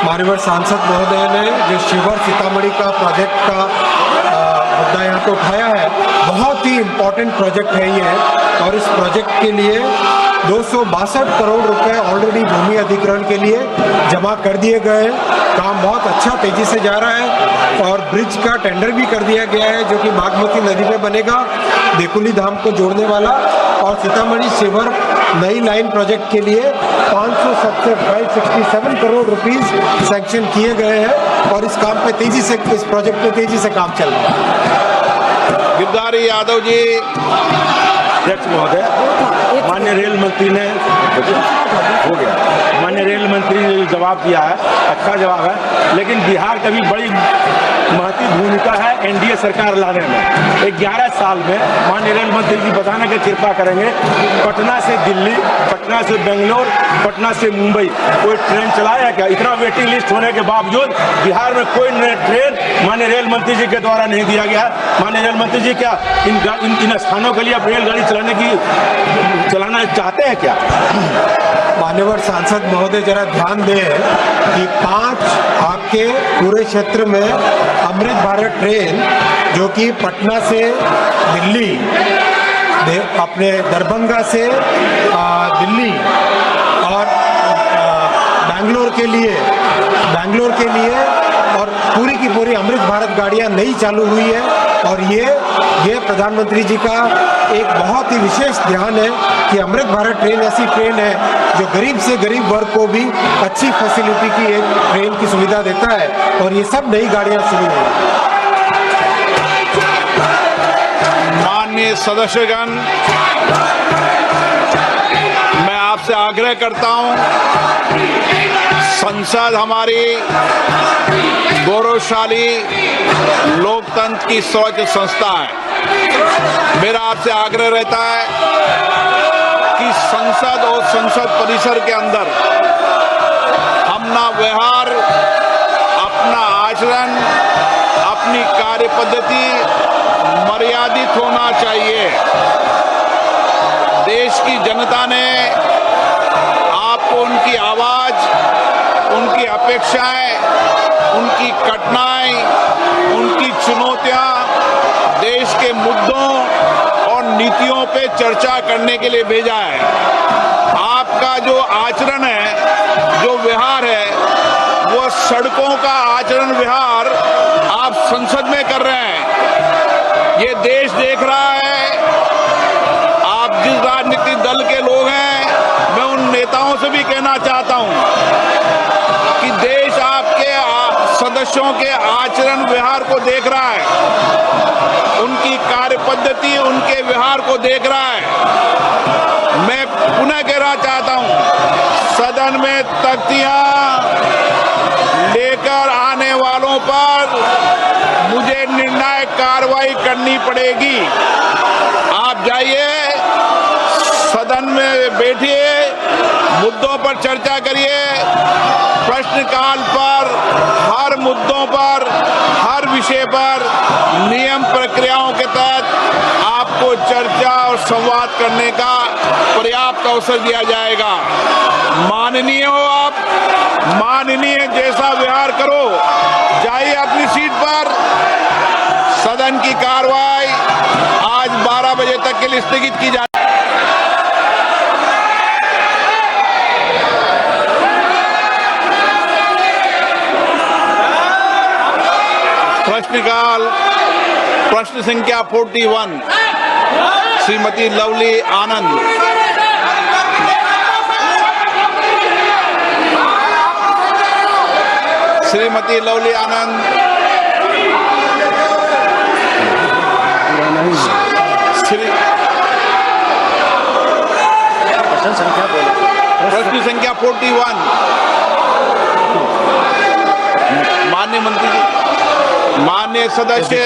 माननीय सांसद महोदय ने जो शिवहर सीतामढ़ी का प्रोजेक्ट का मुद्दा यहाँ पे उठाया है, बहुत ही इम्पोर्टेंट प्रोजेक्ट है ये और इस प्रोजेक्ट के लिए 262 करोड़ रुपए ऑलरेडी भूमि अधिग्रहण के लिए जमा कर दिए गए हैं। काम बहुत अच्छा तेजी से जा रहा है और ब्रिज का टेंडर भी कर दिया गया है जो कि बागमती नदी पे बनेगा, देकुली धाम को जोड़ने वाला। और सीतामढ़ी शिवहर नई लाइन प्रोजेक्ट के लिए 567 करोड़ रुपीस सैंक्शन किए गए हैं और इस काम पे तेजी से, इस प्रोजेक्ट पे तेजी से काम चल रहा है। गिरधारी यादव जी। अध्यक्ष महोदय, माननीय रेल मंत्री ने हो गया, माननीय रेल मंत्री ने जो जवाब दिया है अच्छा जवाब है, लेकिन बिहार का भी बड़ी महत्वपूर्ण भूमिका है एनडीए सरकार लाने में। 11 साल में माननीय रेल मंत्री जी बताने की कृपा करेंगे, पटना से दिल्ली, पटना से बेंगलोर, पटना से मुंबई कोई ट्रेन चलाया क्या? इतना वेटिंग लिस्ट होने के बावजूद बिहार में कोई ट्रेन माननीय रेल मंत्री जी के द्वारा नहीं दिया गया। माननीय रेल मंत्री जी क्या इन स्थानों के लिए आप रेलगाड़ी चलाना चाहते हैं क्या? मान्यवर सांसद महोदय, जरा ध्यान दें कि 5 आपके पूरे क्षेत्र में अमृत भारत ट्रेन जो कि पटना से दिल्ली, अपने दरभंगा से दिल्ली और बैंगलोर के लिए और पूरी की पूरी अमृत भारत गाड़ियां नई चालू हुई है और ये प्रधानमंत्री जी का एक बहुत ही विशेष ध्यान है कि अमृत भारत ट्रेन ऐसी ट्रेन है जो गरीब से गरीब वर्ग को भी अच्छी फैसिलिटी की एक ट्रेन की सुविधा देता है और ये सब नई गाड़ियां शुरू हुई। माननीय सदस्यगण, मैं आपसे आग्रह करता हूं, संसद हमारी गौरवशाली लोकतंत्र की सर्वोच्च संस्था है। मेरा आपसे आग्रह रहता है कि संसद और संसद परिसर के अंदर अपना व्यवहार, अपना आचरण, अपनी कार्य पद्धति मर्यादित होना चाहिए। देश की जनता ने आपको उनकी आवाज, उनकी अपेक्षाएं, उनकी कठिनाई, उनकी चुनौतियां, देश के मुद्दों और नीतियों पे चर्चा करने के लिए भेजा है। आपका जो आचरण है, जो व्यवहार है, वो सड़कों का आचरण व्यवहार आप संसद में कर रहे हैं। ये देश देख रहा है। आप जिस राजनीतिक दल के लोग हैं, मैं उन नेताओं से भी कहना चाहता हूं कि देश आपके सदस्यों के आचरण व्यवहार को देख रहा है, उनकी कार्य पद्धति, उनके व्यवहार को देख रहा है। मैं पुनः कहना चाहता हूं, सदन में तख्तियां लेकर आने वालों पर मुझे निर्णायक कार्रवाई करनी पड़ेगी। आप जाइए, सदन में बैठिए, मुद्दों पर चर्चा करिए, प्रश्नकाल पर हर मुद्दों पर, हर विषय पर नियम प्रक्रियाओं के तहत आपको चर्चा और संवाद करने का पर्याप्त अवसर दिया जाएगा। माननीय हो आप, माननीय जैसा व्यवहार करो। जाइए अपनी सीट पर। सदन की कार्रवाई आज 12 बजे तक के लिए स्थगित की जाए। प्रश्नकाल प्रश्न संख्या 41 श्रीमती लवली आनंद। श्रीमती लवली आनंद प्रश्न संख्या 41 माननीय मंत्री जी, माननीय सदस्य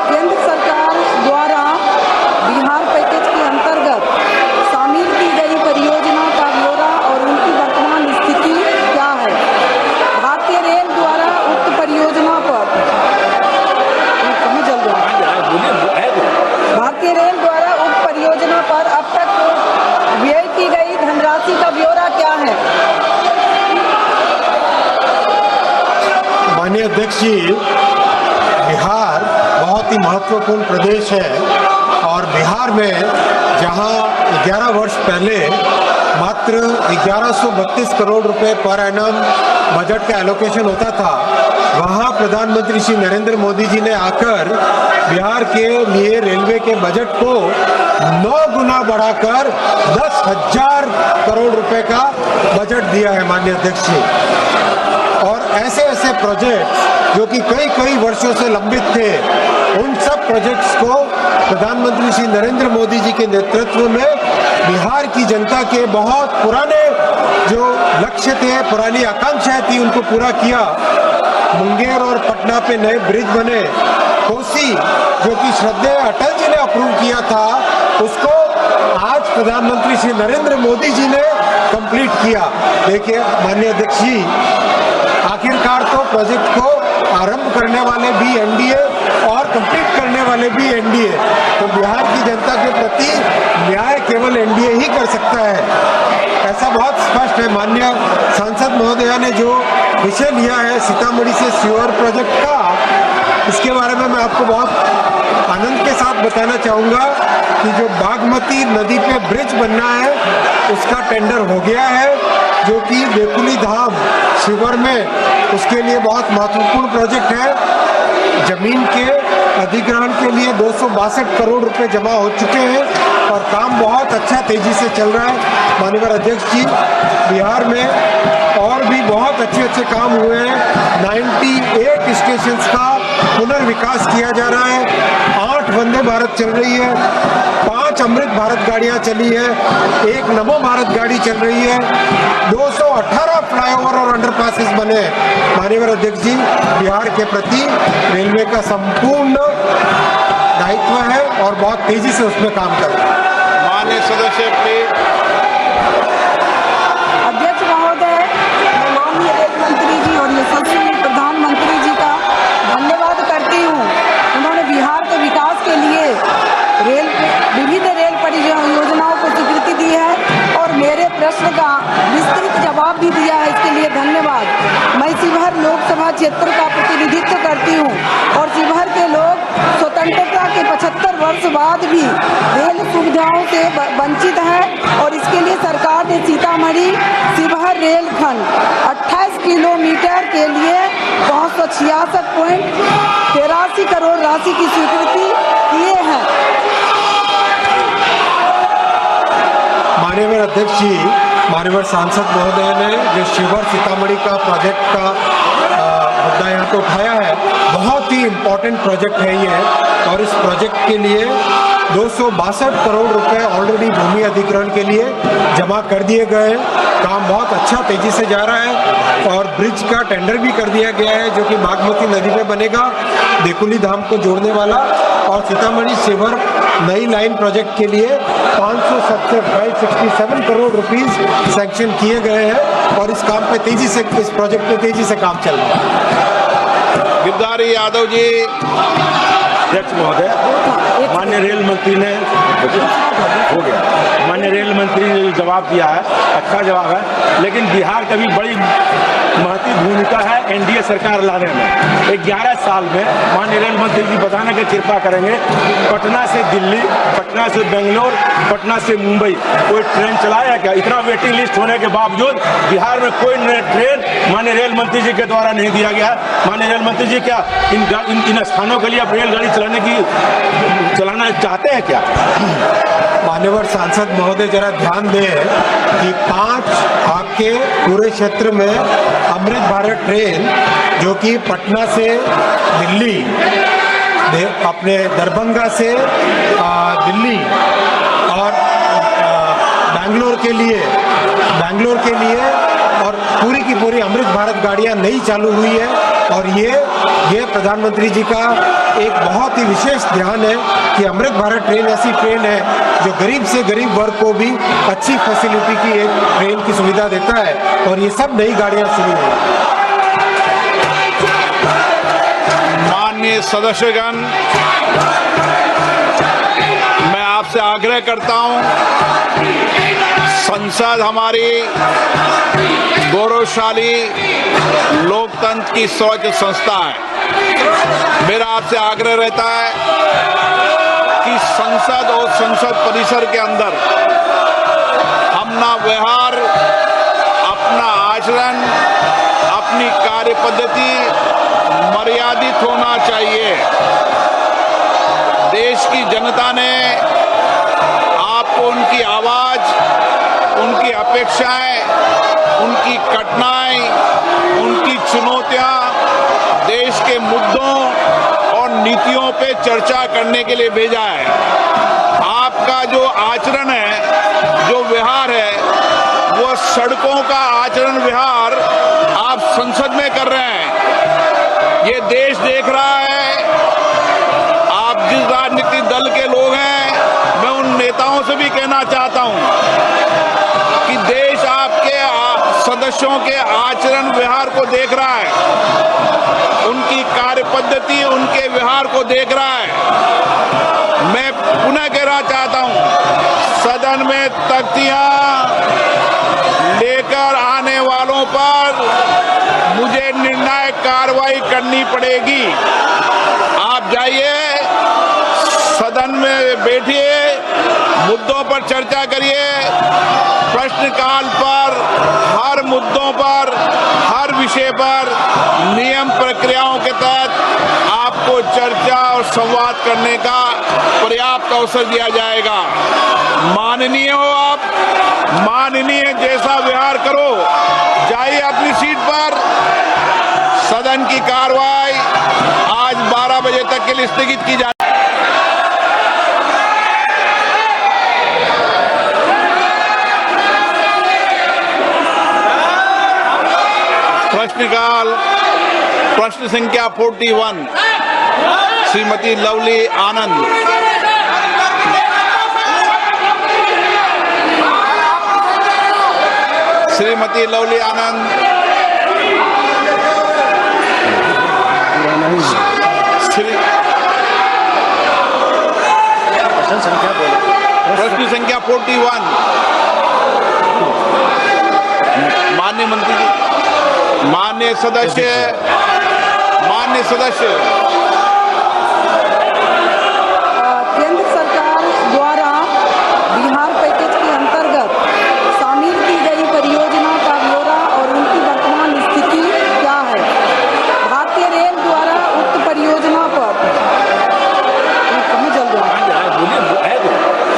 केंद्र सरकार द्वारा बिहार पैकेज के अंतर्गत शामिल की गई परियोजना का ब्यौरा और उनकी वर्तमान स्थिति क्या है? भारतीय रेल द्वारा उक्त परियोजना पर भारतीय रेल द्वारा उक्त परियोजना पर अब तक व्यय की गई धनराशि का ब्यौरा क्या है? माननीय अध्यक्ष जी, बिहार बहुत ही महत्वपूर्ण प्रदेश है और बिहार में जहां 11 वर्ष पहले मात्र 1132 करोड़ रुपए पर एनम बजट का एलोकेशन होता था, वहां प्रधानमंत्री श्री नरेंद्र मोदी जी ने आकर बिहार के लिए रेलवे के बजट को 9 गुना बढ़ाकर 10,000 करोड़ रुपए का बजट दिया है माननीय अध्यक्ष जी। और ऐसे ऐसे प्रोजेक्ट्स जो कि कई वर्षों से लंबित थे, उन सब प्रोजेक्ट्स को प्रधानमंत्री श्री नरेंद्र मोदी जी के नेतृत्व में बिहार की जनता के बहुत पुराने जो लक्ष्य थे, पुरानी आकांक्षाएं थी, उनको पूरा किया। मुंगेर और पटना पे नए ब्रिज बने। कोसी जो कि श्रद्धेय अटल जी ने अप्रूव किया था, उसको आज प्रधानमंत्री श्री नरेंद्र मोदी जी ने कंप्लीट किया। देखिए माननीय अध्यक्ष जी, आखिरकार तो प्रोजेक्ट को आरंभ करने वाले भी एनडीए और कंप्लीट करने वाले भी एनडीए। तो बिहार की जनता के प्रति न्याय केवल एनडीए ही कर सकता है, ऐसा बहुत स्पष्ट है। माननीय सांसद महोदया ने जो विषय लिया है सीतामढ़ी से सीवर प्रोजेक्ट का, इसके बारे में मैं आपको बहुत आनंद के साथ बताना चाहूँगा कि जो बागमती नदी पे ब्रिज बनना है उसका टेंडर हो गया है, जो कि देकुली धाम शिवर में उसके लिए बहुत महत्वपूर्ण प्रोजेक्ट है। जमीन के अधिग्रहण के लिए 262 करोड़ रुपए जमा हो चुके हैं और काम बहुत अच्छा तेजी से चल रहा है। माननीय अध्यक्ष जी, बिहार में और भी बहुत अच्छे काम हुए हैं। 98 स्टेशंस का पुनर्विकास किया जा रहा है, 8 वंदे भारत चल रही है, 5 अमृत भारत गाड़ियां चली है, 1 नमो भारत गाड़ी चल रही है, 218 फ्लाईओवर और अंडरपासेस बने। माननीय अध्यक्ष जी, बिहार के प्रति रेलवे का संपूर्ण दायित्व है और बहुत तेजी से उसमें काम कर रहा है। माननीय सदस्य प्लीज। अध्यक्ष महोदय, मैं माननीय रेल मंत्री जी और यशस्वी प्रधानमंत्री जी का धन्यवाद करती हूँ। उन्होंने बिहार के विकास के लिए विविध रेल परियोजनाओं को स्वीकृति दी है और मेरे प्रश्न का विस्तृत जवाब भी दिया है, इसके लिए धन्यवाद। मैं शिवहर लोकसभा क्षेत्र का प्रतिनिधित्व करती हूँ और शिवहर के लोग स्वतंत्रता के 75 वर्ष बाद भी रेल सुविधाओं से वंचित हैं और इसके लिए सरकार ने सीतामढ़ी शिवहर रेलखंड 28 किलोमीटर के लिए 566.83 करोड़ राशि की स्वीकृति किए हैं। माननीय अध्यक्ष जी, माननीय सांसद महोदय ने जो शिवर सीतामढ़ी का प्रोजेक्ट का मुद्दा यहाँ पे उठाया है, बहुत ही इम्पोर्टेंट प्रोजेक्ट है ये और इस प्रोजेक्ट के लिए 262 करोड़ रुपए ऑलरेडी भूमि अधिग्रहण के लिए जमा कर दिए गए हैं। काम बहुत अच्छा तेजी से जा रहा है और ब्रिज का टेंडर भी कर दिया गया है, जो कि बागमती नदी पे बनेगा, देकुली धाम को जोड़ने वाला। और सीतामढ़ी शिवर नई लाइन प्रोजेक्ट के लिए 567 करोड़ रुपीस सैंक्शन किए गए हैं और इस काम पे तेजी से, इस प्रोजेक्ट पे तेजी से काम चल रहा है। गिरधारी यादव जी। अध्यक्ष महोदय, माननीय रेल मंत्री ने हो गया, माननीय रेल मंत्री ने जो जवाब दिया है अच्छा जवाब है, लेकिन बिहार कभी बड़ी महती भूमिका है एनडीए सरकार लाने में। 11 साल में माननीय रेल मंत्री जी बताने की कृपा करेंगे, पटना से दिल्ली, पटना से बेंगलोर, पटना से मुंबई कोई ट्रेन चलाया क्या? इतना वेटिंग लिस्ट होने के बावजूद बिहार में कोई ट्रेन माननीय रेल मंत्री जी के द्वारा नहीं दिया गया। माननीय रेल मंत्री जी क्या इन स्थानों के लिए आप रेलगाड़ी चलाना चाहते हैं क्या? मान्यवर सांसद महोदय जरा ध्यान दें कि 5 आपके पूरे क्षेत्र में अमृत भारत ट्रेन जो कि पटना से दिल्ली, अपने दरभंगा से दिल्ली और बैंगलोर के लिए और पूरी की पूरी अमृत भारत गाड़ियां नई चालू हुई है। और ये प्रधानमंत्री जी का एक बहुत ही विशेष ध्यान है कि अमृत भारत ट्रेन ऐसी ट्रेन है जो गरीब से गरीब वर्ग को भी अच्छी फैसिलिटी की एक ट्रेन की सुविधा देता है। और ये सब नई गाड़ियां शुरू हुई। माननीय सदस्यगण, मैं आपसे आग्रह करता हूं, संसद हमारी गौरवशाली लोकतंत्र की सर्वोच्च संस्था है। मेरा आपसे आग्रह रहता है कि संसद और संसद परिसर के अंदर अपना व्यवहार, अपना आचरण, अपनी कार्य पद्धति मर्यादित होना चाहिए। देश की जनता ने आपको उनकी आवाज, उनकी अपेक्षाएं, उनकी कठिनाई, उनकी चुनौतियां, देश के मुद्दों और नीतियों पे चर्चा करने के लिए भेजा है। आपका जो आचरण है, जो व्यवहार है, वो सड़कों का आचरण व्यवहार आप संसद में कर रहे हैं। ये देश देख रहा है। आप जिस राजनीतिक दल के लोग हैं, मैं उन नेताओं से भी कहना चाहता हूं कि देश आपके सदस्यों के आचरण व्यवहार को देख रहा है, उनकी कार्य पद्धति, उनके व्यवहार को देख रहा है। मैं पुनः कहना चाहता हूं, सदन में तख्तियां लेकर आने वालों पर मुझे निर्णायक कार्रवाई करनी पड़ेगी। आप जाइए, सदन में बैठिए, मुद्दों पर चर्चा करिए। प्रश्नकाल पर हर मुद्दों पर, हर विषय पर नियम प्रक्रियाओं के तहत आपको चर्चा और संवाद करने का पर्याप्त अवसर दिया जाएगा। माननीय हो आप, माननीय जैसा व्यवहार करो। जाइए अपनी सीट पर। सदन की कार्रवाई आज 12 बजे तक के लिए स्थगित की जाए। प्रश्नकाल प्रश्न संख्या 41 श्रीमती लवली आनंद। श्रीमती लवली आनंद। प्रश्न संख्या 41 माननीय मंत्री जी, माननीय सदस्य केंद्र सरकार द्वारा बिहार पैकेज के अंतर्गत शामिल की गई परियोजना का ब्यौरा और उनकी वर्तमान स्थिति क्या है? भारतीय रेल द्वारा उक्त परियोजना पर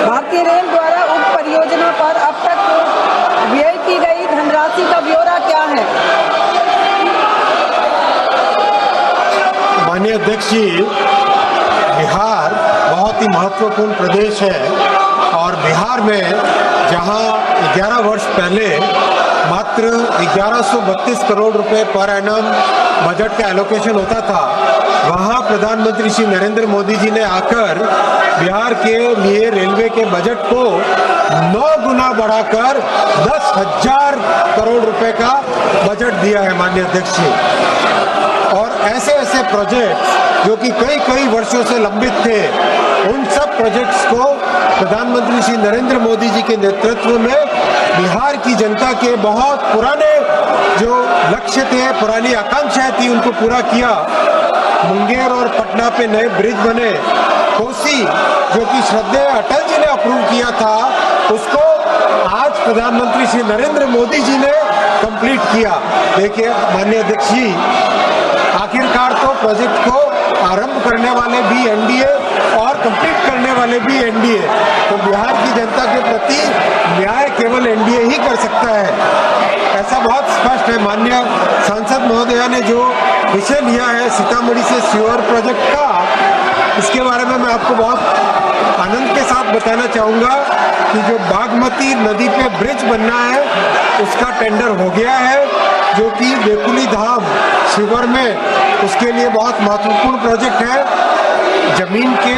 भारतीय रेल द्वारा उक्त परियोजना पर अब तक व्यय की गई धनराशि का ब्यौरा क्या है? माननीय अध्यक्ष जी, बिहार बहुत ही महत्वपूर्ण प्रदेश है और बिहार में जहां 11 वर्ष पहले मात्र 1132 करोड़ रुपए पर एनम बजट का एलोकेशन होता था, वहां प्रधानमंत्री श्री नरेंद्र मोदी जी ने आकर बिहार के लिए रेलवे के बजट को 9 गुना बढ़ाकर 10,000 करोड़ रुपए का बजट दिया है माननीय अध्यक्ष जी। और ऐसे ऐसे प्रोजेक्ट्स जो कि कई वर्षों से लंबित थे, उन सब प्रोजेक्ट्स को प्रधानमंत्री श्री नरेंद्र मोदी जी के नेतृत्व में बिहार की जनता के बहुत पुराने जो लक्ष्य थे, पुरानी आकांक्षाएं थी, उनको पूरा किया। मुंगेर और पटना पे नए ब्रिज बने। कोसी जो कि श्रद्धेय अटल जी ने अप्रूव किया था, उसको आज प्रधानमंत्री श्री नरेंद्र मोदी जी ने कंप्लीट किया। देखिए माननीय अध्यक्ष जी, आखिरकार तो प्रोजेक्ट को आरंभ करने वाले भी एनडीए और कंप्लीट करने वाले भी एनडीए। तो बिहार की जनता के प्रति न्याय केवल एनडीए ही कर सकता है, ऐसा बहुत स्पष्ट है। माननीय सांसद महोदया ने जो विषय लिया है सीतामढ़ी से सीवर प्रोजेक्ट का, इसके बारे में मैं आपको बहुत आनंद के साथ बताना चाहूँगा कि जो बागमती नदी पे ब्रिज बनना है उसका टेंडर हो गया है, जो कि बेकुली धाम शिवर में उसके लिए बहुत महत्वपूर्ण प्रोजेक्ट है। जमीन के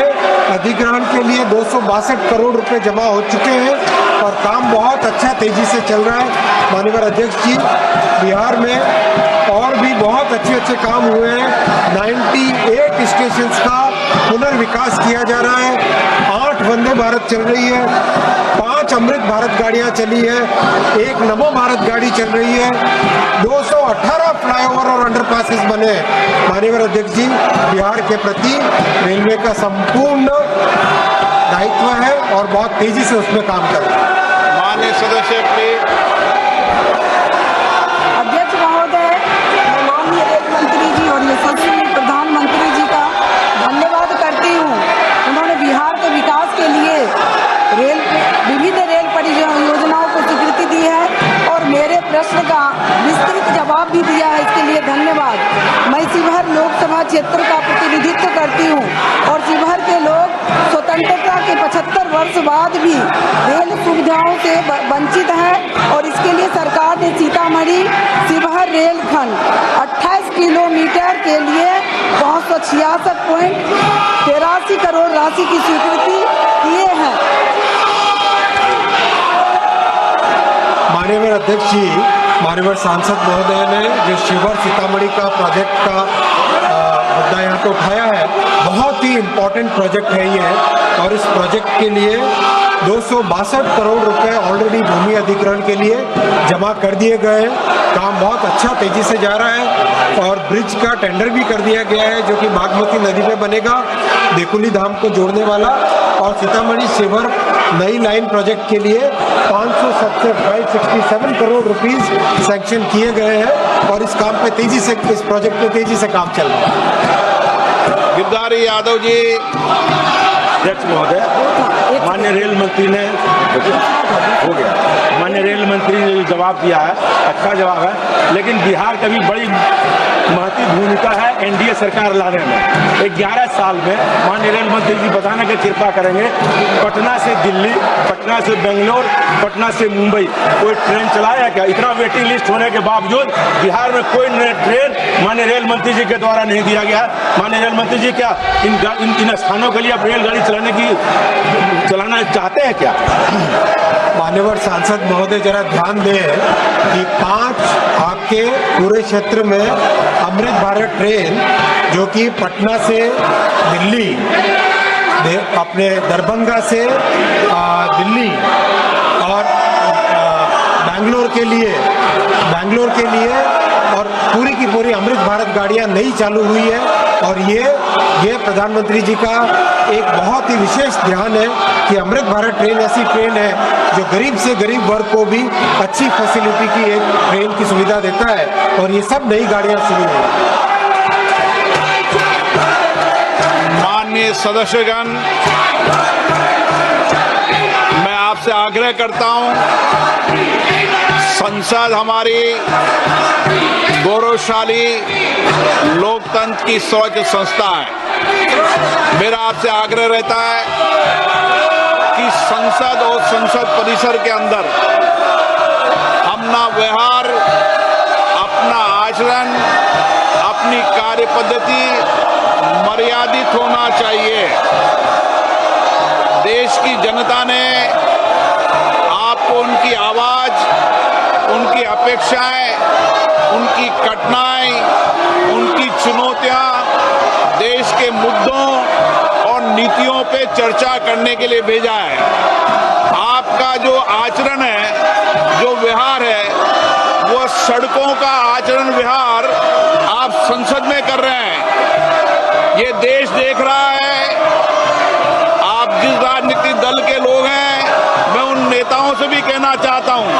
अधिग्रहण के लिए 262 करोड़ रुपए जमा हो चुके हैं और काम बहुत अच्छा तेजी से चल रहा है। माननीय अध्यक्ष जी, बिहार में और भी बहुत अच्छे काम हुए हैं। 98 स्टेशंस का पुनर्विकास किया जा रहा है। 8 वंदे भारत चल रही है, 5 अमृत भारत गाड़ियां चली है, 1 नमो भारत गाड़ी चल रही है, 218 फ्लाईओवर और अंडरपासेस बने। माननीय अध्यक्ष जी, बिहार के प्रति रेलवे का संपूर्ण दायित्व है और बहुत तेजी से उसमें काम कर रहा है। माननीय सदस्य प्लीज। अध्यक्ष महोदय, मैं माननीय रेल मंत्री जी और यशस्वी प्रधानमंत्री जी का धन्यवाद करती हूँ। उन्होंने बिहार के विकास के लिए विभिन्न रेल परियोजनाओं को स्वीकृति दी है और मेरे प्रश्न का विस्तृत जवाब भी दिया है, इसके लिए धन्यवाद। मैं शिवहर लोकसभा क्षेत्र का प्रतिनिधित्व करती हूँ और शिवहर के लोग स्वतंत्रता के 75 वर्ष बाद भी रेल सुविधाओं से वंचित हैं और इसके लिए सरकार ने सीतामढ़ी शिवहर रेलखंड 28 किलोमीटर के लिए 566.83 करोड़ राशि की स्वीकृति किए हैं। माननीय अध्यक्ष जी, माननीय सांसद महोदय ने जो शिवहर सीतामढ़ी का प्रोजेक्ट का मुद्दा यहाँ पे उठाया है, बहुत ही इम्पोर्टेंट प्रोजेक्ट है ये और इस प्रोजेक्ट के लिए 262 करोड़ रुपए ऑलरेडी भूमि अधिग्रहण के लिए जमा कर दिए गए हैं। काम बहुत अच्छा तेजी से जा रहा है और ब्रिज का टेंडर भी कर दिया गया है, जो कि बागमती नदी में बनेगा, बेकुली धाम को जोड़ने वाला। और सीतामढ़ी शिवहर नई लाइन प्रोजेक्ट के लिए 567 करोड़ रुपीस सैंक्शन किए गए हैं और इस काम पे तेजी से, इस प्रोजेक्ट पे तेजी से काम चल रहा है। गिरधारी यादव जी। अध्यक्ष महोदय, माननीय रेल मंत्री ने हो गया, माननीय रेल मंत्री ने जो जवाब दिया है अच्छा जवाब है, लेकिन बिहार का भी बड़ी महत्वपूर्ण भूमिका है एनडीए सरकार लाने में। 11 साल में माननीय रेल मंत्री जी बताने की कृपा करेंगे, पटना से दिल्ली, पटना से बेंगलोर, पटना से मुंबई कोई ट्रेन चलाया क्या? इतना वेटिंग लिस्ट होने के बावजूद बिहार में कोई ट्रेन माननीय रेल मंत्री जी के द्वारा नहीं दिया गया। माननीय रेल मंत्री जी क्या इन स्थानों के लिए आप रेलगाड़ी चलाना चाहते हैं क्या? मान्यवर सांसद महोदय, जरा ध्यान दें कि 5 आपके पूरे क्षेत्र में अमृत भारत ट्रेन जो कि पटना से दिल्ली, अपने दरभंगा से दिल्ली और बैंगलोर के लिए और पूरी की पूरी अमृत भारत गाड़ियां नई चालू हुई है और ये प्रधानमंत्री जी का एक बहुत ही विशेष ध्यान है कि अमृत भारत ट्रेन ऐसी ट्रेन है जो गरीब से गरीब वर्ग को भी अच्छी फैसिलिटी की एक ट्रेन की सुविधा देता है और ये सब नई गाड़ियां शुरू हुई। माननीय सदस्यगण, मैं आपसे आग्रह करता हूं, संसद हमारी गौरवशाली लोकतंत्र की सर्वोच्च संस्था है। मेरा आपसे आग्रह रहता है कि संसद और संसद परिसर के अंदर अपना व्यवहार, अपना आचरण, अपनी कार्य पद्धति मर्यादित होना चाहिए। देश की जनता ने आपको उनकी आवाज, उनकी अपेक्षाएं, उनकी कठिनाई, उनकी चुनौतियां, देश के मुद्दों और नीतियों पे चर्चा करने के लिए भेजा है। आपका जो आचरण है, जो व्यवहार है, वो सड़कों का आचरण व्यवहार आप संसद में कर रहे हैं, ये देश देख रहा है। आप जिस राजनीतिक दल के लोग हैं, मैं उन नेताओं से भी कहना चाहता हूं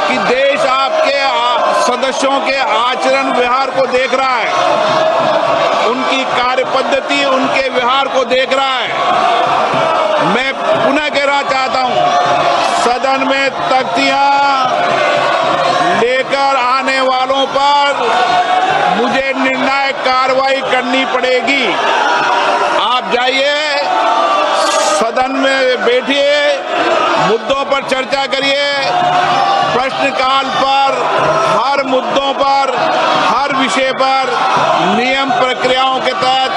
कि देश आपके सदस्यों के आचरण व्यवहार को देख रहा है, उनकी कार्य पद्धति, उनके व्यवहार को देख रहा है। मैं पुनः कहना चाहता हूं, सदन में तख्तियां लेकर आने वालों पर मुझे निर्णायक कार्रवाई करनी पड़ेगी। आप जाइए, सदन में बैठिए, मुद्दों पर चर्चा करिए, प्रश्नकाल पर, हर मुद्दों पर, हर विषय पर नियम प्रक्रियाओं के तहत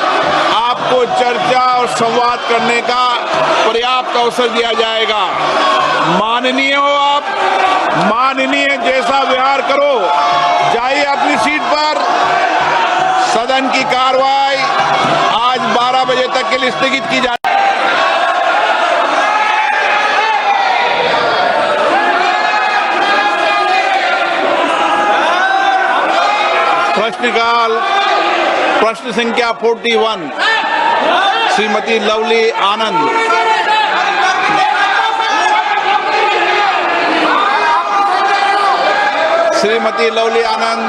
आपको चर्चा और संवाद करने का पर्याप्त अवसर दिया जाएगा। माननीय हो आप, माननीय जैसा व्यवहार करो, जाइए अपनी सीट पर। सदन की कार्रवाई आज 12 बजे तक के लिए स्थगित की जाए। प्रश्नकाल प्रश्न संख्या 41 श्रीमती लवली आनंद। श्रीमती लवली आनंद।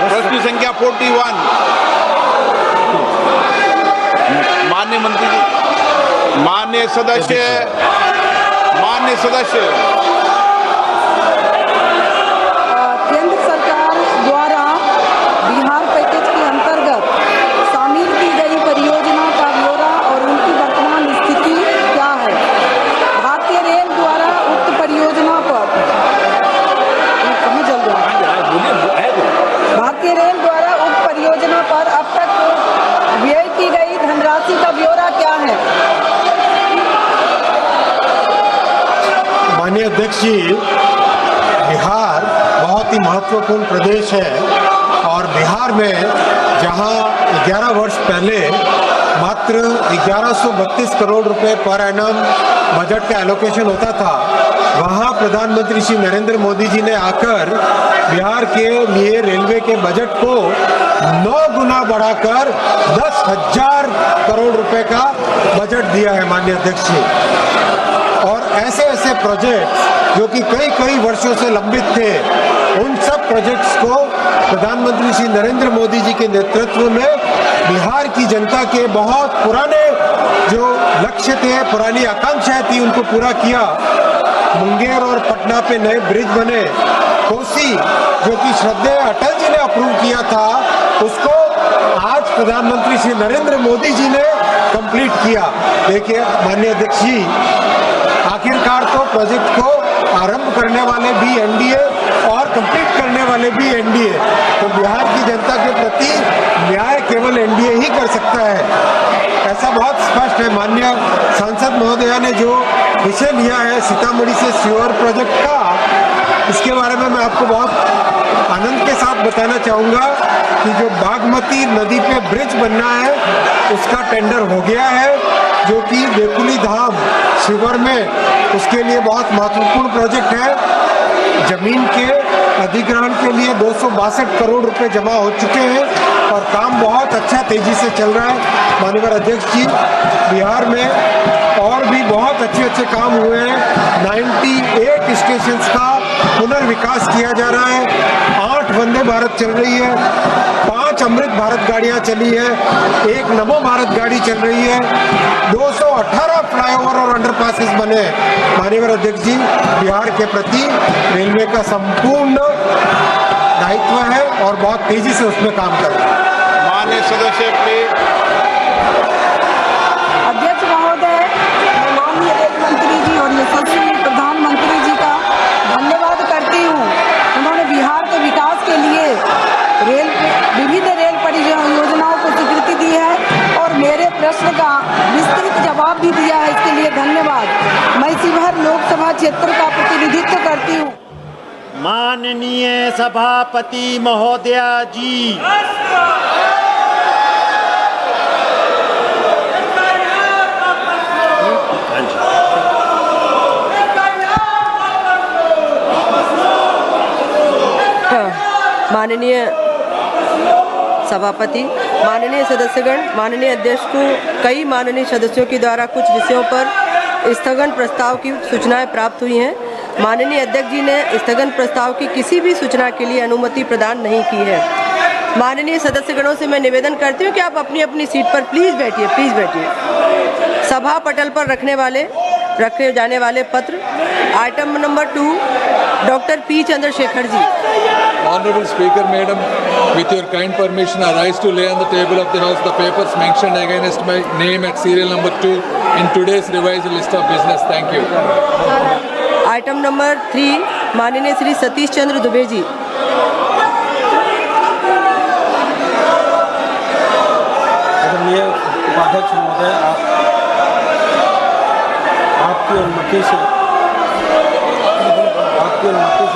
प्रश्न संख्या 41 माननीय मंत्री जी, माननीय सदस्य केंद्र सरकार द्वारा बिहार पैकेज के अंतर्गत शामिल की गई परियोजना का ब्यौरा और उनकी वर्तमान स्थिति क्या है? भारतीय रेल द्वारा उक्त परियोजना पर भारतीय रेल द्वारा उक्त परियोजना पर अब तक व्यय की गई धनराशि का ब्यौरा क्या है? माननीय अध्यक्ष जी, बिहार बहुत ही महत्वपूर्ण प्रदेश है और बिहार में जहां 11 वर्ष पहले मात्र 1132 करोड़ रुपए पर एनम बजट का एलोकेशन होता था, वहां प्रधानमंत्री श्री नरेंद्र मोदी जी ने आकर बिहार के लिए रेलवे के बजट को 9 गुना बढ़ाकर 10,000 करोड़ रुपए का बजट दिया है माननीय अध्यक्ष जी। और ऐसे ऐसे प्रोजेक्ट्स जो कि कई वर्षों से लंबित थे, उन सब प्रोजेक्ट्स को प्रधानमंत्री श्री नरेंद्र मोदी जी के नेतृत्व में बिहार की जनता के बहुत पुराने जो लक्ष्य थे, पुरानी आकांक्षाएं थी, उनको पूरा किया। मुंगेर और पटना पे नए ब्रिज बने। कोसी जो कि श्रद्धेय अटल जी ने अप्रूव किया था, उसको आज प्रधानमंत्री श्री नरेंद्र मोदी जी ने कंप्लीट किया। देखिए माननीय अध्यक्ष जी, आखिरकार तो प्रोजेक्ट को आरंभ करने वाले भी एनडीए और कंप्लीट करने वाले भी एनडीए, तो बिहार की जनता के प्रति न्याय केवल एनडीए ही कर सकता है, ऐसा बहुत स्पष्ट है। माननीय सांसद महोदया ने जो विषय लिया है सीतामढ़ी से सीवर प्रोजेक्ट का, इसके बारे में मैं आपको बहुत आनंद के साथ बताना चाहूँगा कि जो बागमती नदी पे ब्रिज बनना है, उसका टेंडर हो गया है, जो कि बेकुली धाम शिवर में, उसके लिए बहुत महत्वपूर्ण प्रोजेक्ट है। जमीन के अधिग्रहण के लिए 262 करोड़ रुपए जमा हो चुके हैं और काम बहुत अच्छा तेजी से चल रहा है। माननीय अध्यक्ष जी, बिहार में और भी बहुत अच्छे काम हुए हैं। 98 स्टेशंस का पुनर्विकास किया जा रहा है। 8 वंदे भारत चल रही है, 5 अमृत भारत गाड़ियां चली है, 1 नमो भारत गाड़ी चल रही है, 218 फ्लाईओवर और अंडरपासेस बने। माननीय अध्यक्ष जी, बिहार के प्रति रेलवे का संपूर्ण दायित्व है और बहुत तेजी से उसमें काम कर रहा है। माननीय सदस्य प्लीज। अध्यक्ष महोदय, मैं माननीय रेल मंत्री जी और यशस्वी प्रधानमंत्री जी का धन्यवाद करती हूँ। उन्होंने बिहार के विकास के लिए विभिन्न रेल परियोजनाओं को स्वीकृति दी है और मेरे प्रश्न का विस्तृत जवाब भी दिया है, इसके लिए धन्यवाद। मैं शिवहर लोकसभा क्षेत्र का प्रतिनिधित्व करती हूँ। माननीय सभापति महोदया जी, माननीय सभापति, माननीय सदस्यगण, माननीय अध्यक्ष को कई माननीय सदस्यों के द्वारा कुछ विषयों पर स्थगन प्रस्ताव की सूचनाएं प्राप्त हुई हैं। माननीय अध्यक्ष जी ने स्थगन प्रस्ताव की किसी भी सूचना के लिए अनुमति प्रदान नहीं की है। माननीय सदस्यगणों से मैं निवेदन करती हूं कि आप अपनी अपनी सीट पर प्लीज़ बैठिए। सभा पटल पर रखे जाने वाले पत्र, item number 2, doctor P Chandrashekhar ji. Honorable Speaker, Madam, with your kind permission, I rise to lay on the table of the House the papers mentioned against my name at serial number 2 in today's revised list of business. Thank you. Item number 3, माननीय श्री सतीश चंद्र दुबे जी। आदरणीय उपाध्यक्ष महोदय, आपकी अनुमति से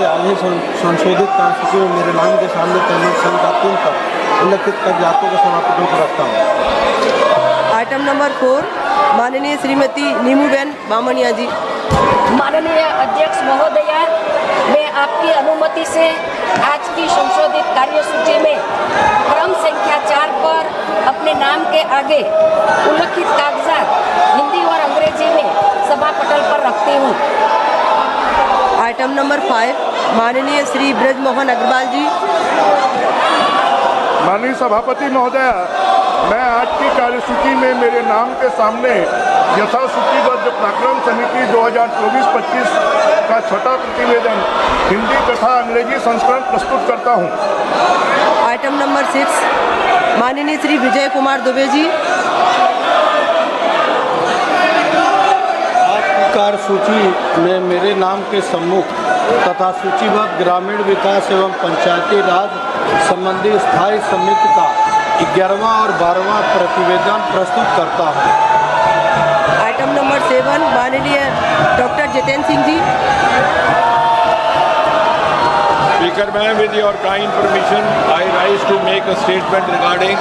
आज ही संशोधित कार्यसूची में मेरे नाम के सामने पेमेंट संख्या 3 पर उल्लिखित कागजातों का समापन को रखता हूँ। आइटम नंबर 4, माननीय श्रीमती नीमूबेन बामणिया जी। माननीय अध्यक्ष महोदय, मैं आपकी अनुमति से आज की संशोधित कार्यसूची में क्रम संख्या 4 पर अपने नाम के आगे उल्लिखित कागजात हिंदी और अंग्रेजी में सभा पटल पर रखती हूँ। आइटम नंबर 5, माननीय श्री ब्रजमोहन अग्रवाल जी। माननीय सभापति महोदय, मैं आज की कार्यसूची में मेरे नाम के सामने यथासूचीबद्ध पराक्रम समिति 2024-25 का छठा प्रतिवेदन हिंदी तथा अंग्रेजी संस्करण प्रस्तुत करता हूं। आइटम नंबर 6, माननीय श्री विजय कुमार दुबे जी। कार्यसूची में मेरे नाम के सम्मुख तथा सूचीबद्ध ग्रामीण विकास एवं पंचायती राज संबंधी स्थायी समिति का 11वां और 12वां प्रतिवेदन प्रस्तुत करता हूं। आइटम नंबर 7, माननीय doctor Jitendra Singh ji. Speaker, ma'am, with your kind permission, I rise to make a statement regarding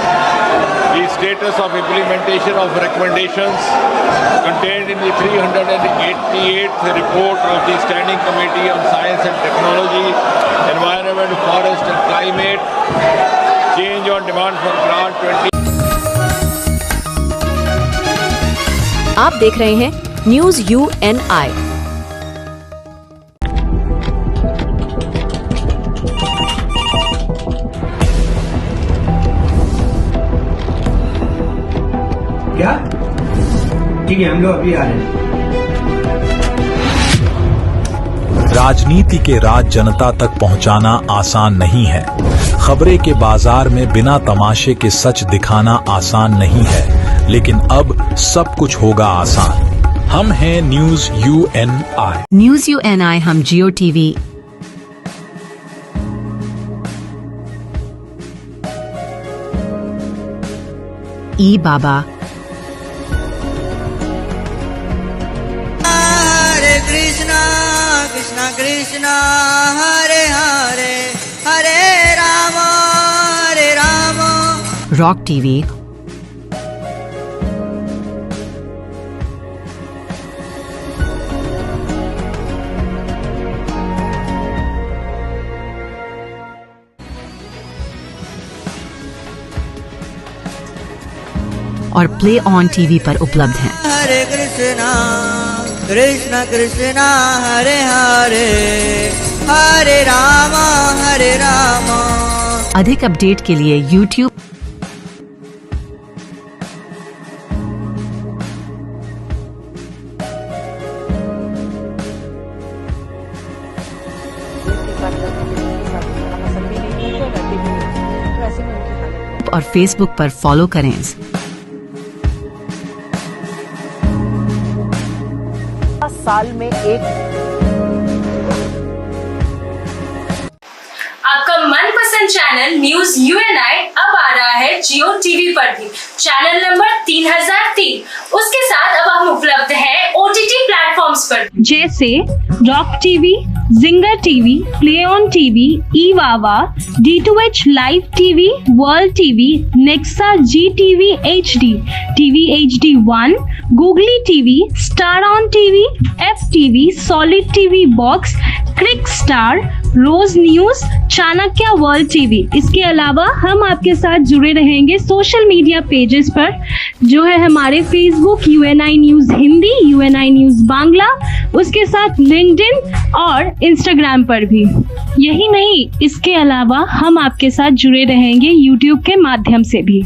the status of implementation of recommendations contained in the 388th report of the Standing Committee on Science and Technology, Environment, Forest and Climate, Change on Demand for Grant 20। आप देख रहे हैं न्यूज UNI। क्या? ठीक है, हम लोग अभी आ रहे हैं। राजनीति के राज जनता तक पहुंचाना आसान नहीं है। खबरें के बाजार में बिना तमाशे के सच दिखाना आसान नहीं है, लेकिन अब सब कुछ होगा आसान। हम हैं न्यूज UNI। न्यूज UNI हम जियो टीवी, ई बाबा, कृष्णा कृष्णा हरे हरे, हरे राम रॉक टीवी, और प्ले ऑन टीवी पर उपलब्ध हैं। हरे कृष्णा कृष्णा कृष्णा हरे हरे, हरे राम हरे राम। अधिक अपडेट के लिए YouTube और Facebook पर फॉलो करें। साल में एक आपका मनपसंद चैनल न्यूज UNI अब आ रहा है जियो टीवी पर भी। Channel number 3003। उसके साथ अब हम उपलब्ध हैं OTT प्लेटफॉर्म्स प्लेटफॉर्म्स पर, जैसे rock TV, Zinger TV, play on TV, ईवावा, D2H live TV, world TV, Nexa Zee TV HD, TV HD1, Googly TV, star on TV, FTV, solid TV box, cric star, rose news, Chanakya world TV. इसके अलावा हम आपके साथ जुड़े रहेंगे सोशल मीडिया पेजेस पर, जो है हमारे Facebook UNI news Hindi, UNI news Bangla, उसके साथ लिंक्डइन और इंस्टाग्राम पर भी। यही नहीं, इसके अलावा हम आपके साथ जुड़े रहेंगे यूट्यूब के माध्यम से भी।